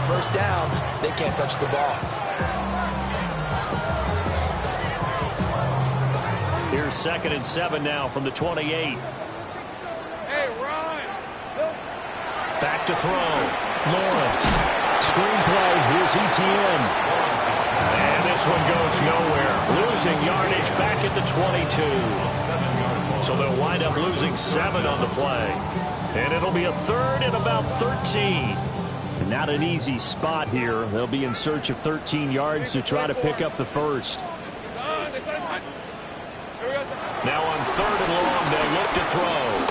first downs, they can't touch the ball. Here's 2nd and 7 now from the 28. Hey, Ron. Back to throw. Lawrence. Screenplay, here's ETN. And this one goes nowhere. Losing yardage back at the 22. So they'll wind up losing 7 on the play. And it'll be a 3rd and about 13. And not an easy spot here. They'll be in search of 13 yards to try to pick up the first. Now on 3rd and long, they look to throw.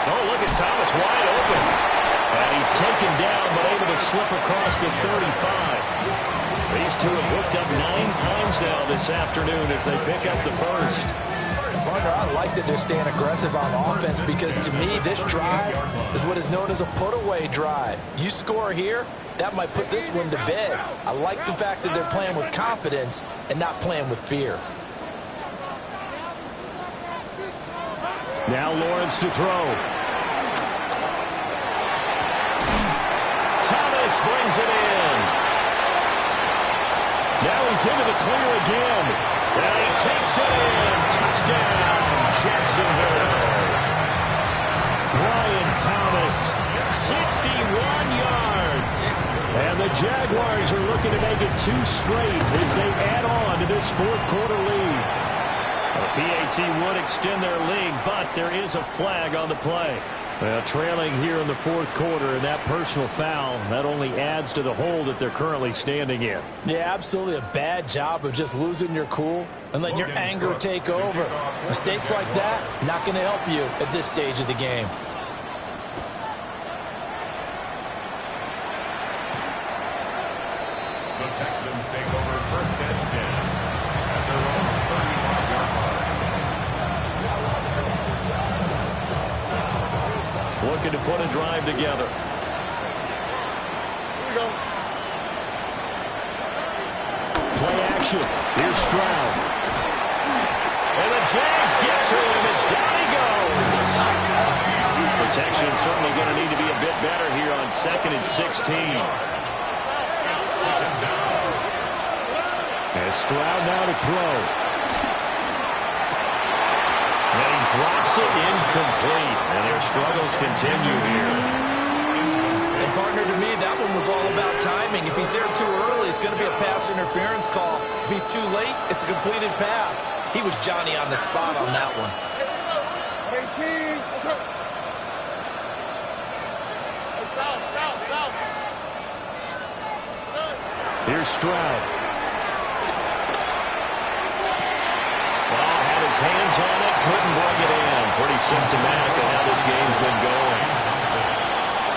Oh, look at Thomas wide open. And he's taken down, but able to slip across the 35. These two have hooked up 9 times now this afternoon as they pick up the first. Partner, I like that they're staying aggressive on offense because to me, this drive is what is known as a put-away drive. You score here, that might put this one to bed. I like the fact that they're playing with confidence and not playing with fear. Now Lawrence to throw. Thomas brings it in. Now he's into the clear again. And he takes it in. Touchdown, Jacksonville. Brian Thomas, 61 yards. And the Jaguars are looking to make it 2 straight as they add on to this 4th quarter lead. The PAT would extend their lead, but there is a flag on the play. Well, trailing here in the 4th quarter, and that personal foul, that only adds to the hole that they're currently standing in. Yeah, absolutely a bad job of just losing your cool and letting your anger take over. Mistakes like that, not going to help you at this stage of the game. The Texans take over 1st and 10 at their own 35-yard line. Looking to put a drive together. Here we go. Play action. Here's Stroud. And the Jags get to him as down he goes. Protection certainly going to need to be a bit better here on 2nd and 16. As Stroud now to throw. And he drops it incomplete. And their struggles continue here. And partner, to me, that one was all about timing. If he's there too early, it's going to be a pass interference call. If he's too late, it's a completed pass. He was Johnny on the spot on that one. Here's Stroud. hands on it, couldn't bring it in. Pretty symptomatic of how this game's been going.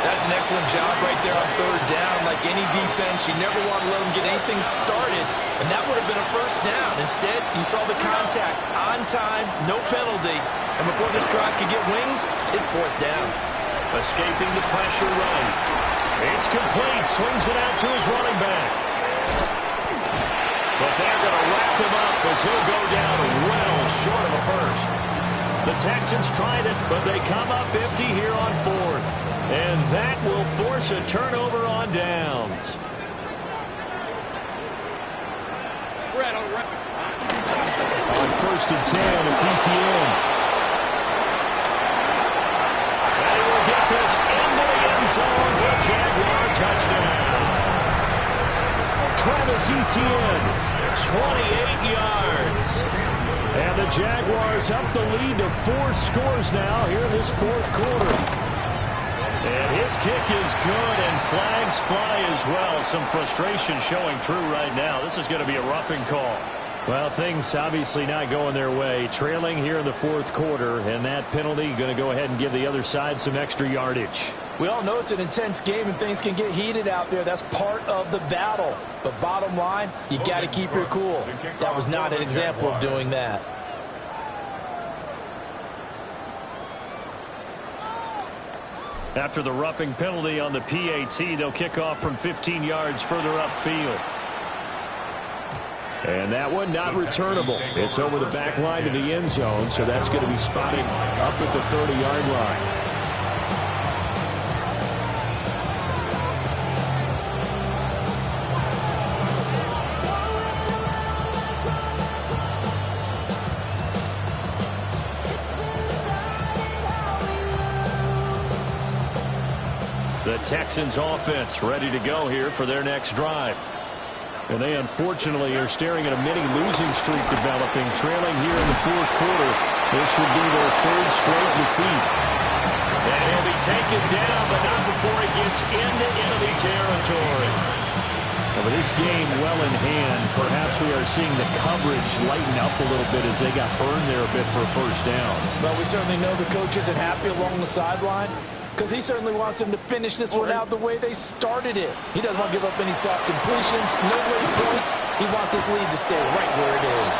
That's an excellent job right there on third down. Like any defense, you never want to let them get anything started, and that would have been a first down. Instead, you saw the contact on time, no penalty, and before this drive could get wings, it's fourth down. Escaping the pressure run. It's complete. Swings it out to his running back. But they're going to wrap him up as he'll go down well short of a first. The Texans tried it, but they come up empty here on fourth. And that will force a turnover on downs. On first and 10, it's ETN. And he will get this into the end zone for a Jaguar touchdown. Travis Etienne, 28 yards. And the Jaguars up the lead to 4 scores now here in this fourth quarter. And his kick is good, and flags fly as well. Some frustration showing through right now. This is going to be a roughing call. Well, things obviously not going their way. Trailing here in the fourth quarter, and that penalty going to go ahead and give the other side some extra yardage. We all know it's an intense game, and things can get heated out there. That's part of the battle. But bottom line, you got to keep your cool. That was not an example of doing that. After the roughing penalty on the PAT, they'll kick off from 15 yards further upfield. And that one not returnable. It's over the back line to the end zone, so that's going to be spotted up at the 30-yard line. The Texans offense ready to go here for their next drive. And they unfortunately are staring at a mini losing streak developing, trailing here in the fourth quarter. This would be their third straight defeat. And he'll be taken down, but not before he gets into enemy territory. But this game well in hand. Perhaps we are seeing the coverage lighten up a little bit as they got burned there a bit for a first down. But we certainly know the coach isn't happy along the sideline, because he certainly wants them to finish this one out the way they started it. He doesn't want to give up any soft completions, no late points. He wants his lead to stay right where it is.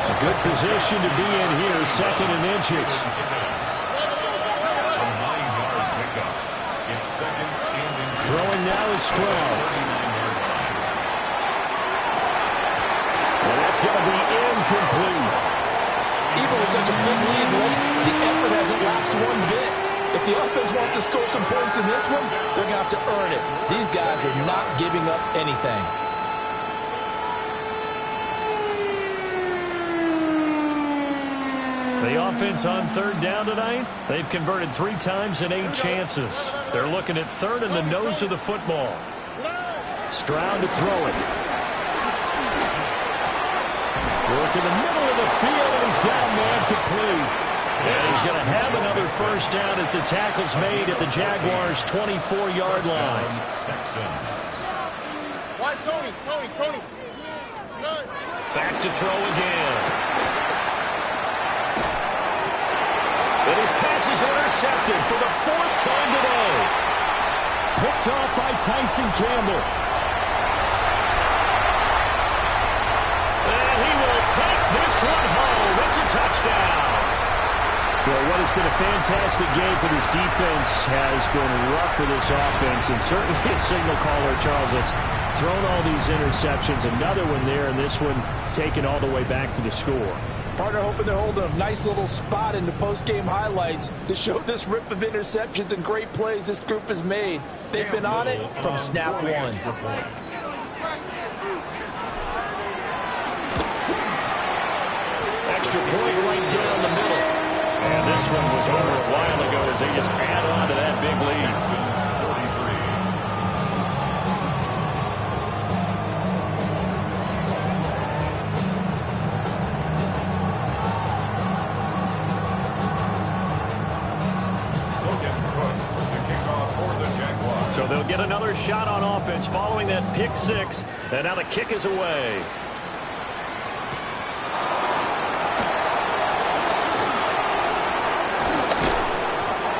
A good position to be in here, second and inches. Throwing now is Stroud. And that's going to be incomplete. Even with such a big lead late, the effort hasn't lapsed one bit. If the offense wants to score some points in this one, they're going to have to earn it. These guys are not giving up anything. The offense on third down tonight, they've converted 3 times in 8 chances. They're looking at third in the nose of the football. Stroud to throw it. Work in the middle of the field, and he's got a man complete. And he's going to have another first down as the tackle's made at the Jaguars' 24-yard line. Tony. Back to throw again. And his pass is intercepted for the 4th time today. Picked off by Tyson Campbell. And he will take this one home. It's a touchdown. Well, what has been a fantastic game for this defense has been rough for this offense, and certainly a signal caller, Charles, that's thrown all these interceptions. Another one there, and this one taken all the way back for the score. Partner hoping they're holding a nice little spot in the post-game highlights to show this rip of interceptions and great plays this group has made. They've been on it from snap one. Extra point right down the middle. And this one was over a while ago as they just add on to that big lead. So they'll get another shot on offense following that pick 6. And now the kick is away.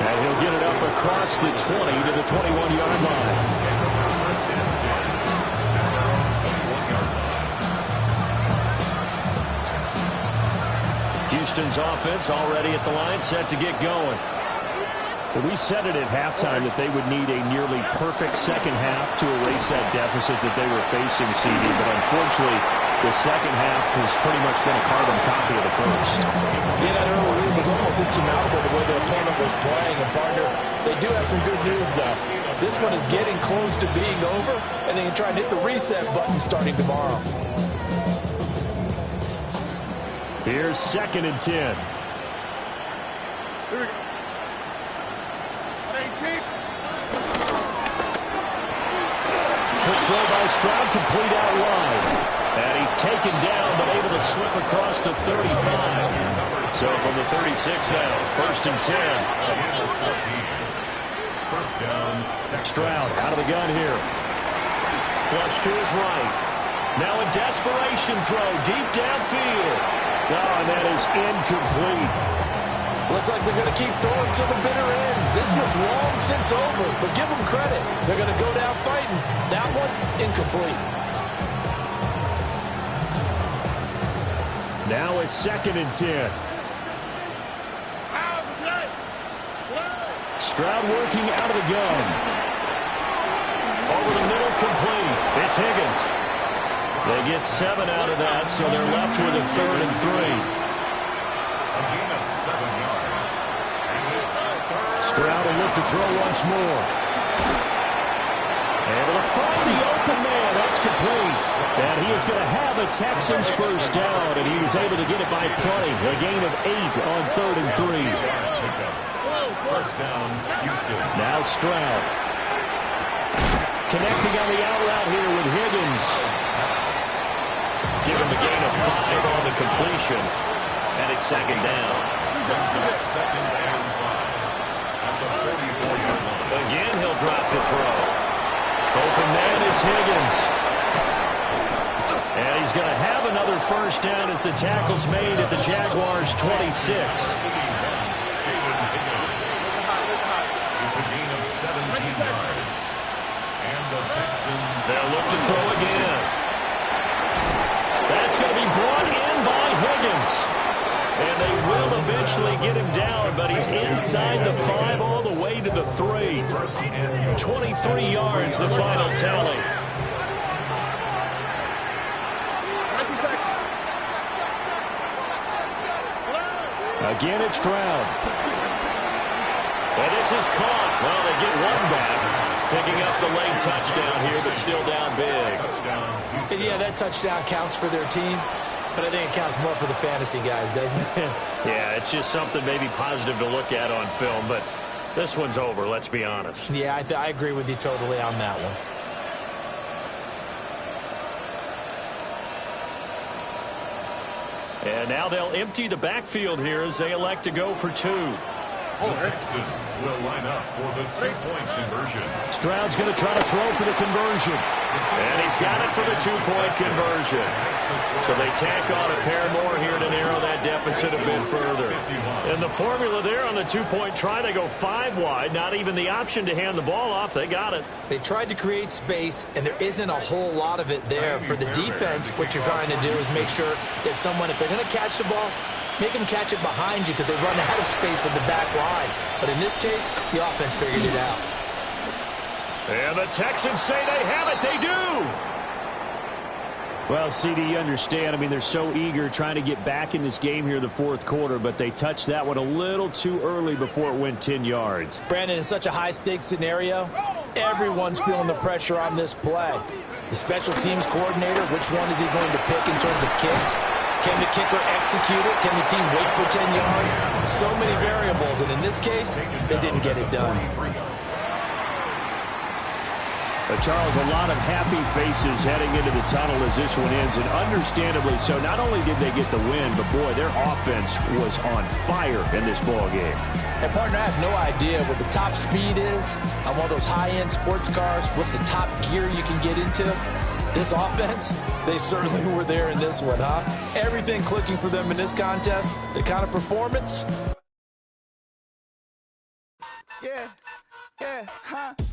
And he'll get it up across the 20 to the 21-yard line. Houston's offense already at the line, set to get going. We said it at halftime that they would need a nearly perfect second half to erase that deficit that they were facing, CD, but unfortunately, the second half has pretty much been a carbon copy of the first. Yeah, that early lead was almost insurmountable the way the opponent was playing. And, partner, they do have some good news, though. This one is getting close to being over, and they can try and hit the reset button starting tomorrow. Here's 2nd and 10. Here we go. Quick throw by Stroud, complete out wide. And he's taken down, but able to slip across the 35. So from the 36 now, 1st and 10. First down. Stroud out of the gun here. Flush to his right. Now a desperation throw deep downfield. Oh, and that is incomplete. Looks like they're going to keep throwing to the bitter end. This one's long since over, but give them credit. They're going to go down fighting. That one, incomplete. Now a 2nd and 10. Stroud working out of the gun. Over the middle, complete. It's Higgins. They get 7 out of that, so they're left with a 3rd and 3. A gain of 7 yards. And it's Stroud will look to throw once more. Able to find the open man. That's complete. And he is going to have a Texans first down, and he was able to get it by plenty. A gain of 8 on 3rd and 3. First down, Houston. Now Stroud. Connecting on the out route here with Higgins. Give him a gain of 5 on the completion. And it's 2nd down. Second and 5. At the 44-yard line. Again, he'll drop the throw. Open man is Higgins. And he's going to have another first down as the tackle's made at the Jaguars' 26. It's a gain of 17 yards. And the Texans. They'll look to throw again. That's going to be brought in by Higgins. And they will eventually get him down, but he's inside the 5 all the way to the 3. 23 yards, the final tally. Again, it's Stroud. And this is caught. Well, they get one back. Picking up the late touchdown here, but still down big. And yeah, that touchdown counts for their team, but I think it counts more for the fantasy guys, doesn't it? Yeah, it's just something maybe positive to look at on film, but this one's over, let's be honest. Yeah, I agree with you totally on that one. And now they'll empty the backfield here as they elect to go for 2. The Texans will line up for the 2-point conversion. Stroud's going to try to throw for the conversion. And he's got it for the 2-point conversion. So they tack on a pair more here to narrow that deficit a bit further. And the formula there on the 2-point try, they go 5 wide. Not even the option to hand the ball off. They got it. They tried to create space, and there isn't a whole lot of it there. For the defense, what you're trying to do is make sure that if they're going to catch the ball, make them catch it behind you because they run out of space with the back line. But in this case, the offense figured it out. And the Texans say they have it. They do. Well, CD, you understand. I mean, they're so eager trying to get back in this game here in the 4th quarter, but they touched that one a little too early before it went 10 yards. Brandon, in such a high-stakes scenario, everyone's feeling the pressure on this play. The special teams coordinator, which one is he going to pick in terms of kicks? Can the kicker execute it? Can the team wait for 10 yards? So many variables, and in this case, they didn't get it done. Charles, a lot of happy faces heading into the tunnel as this one ends, and understandably so. Not only did they get the win, but, boy, their offense was on fire in this ball game. And, partner, I have no idea what the top speed is on one of those high-end sports cars. What's the top gear you can get into? This offense, they certainly were there in this one, huh? Everything clicking for them in this contest, the kind of performance. Yeah, yeah, huh?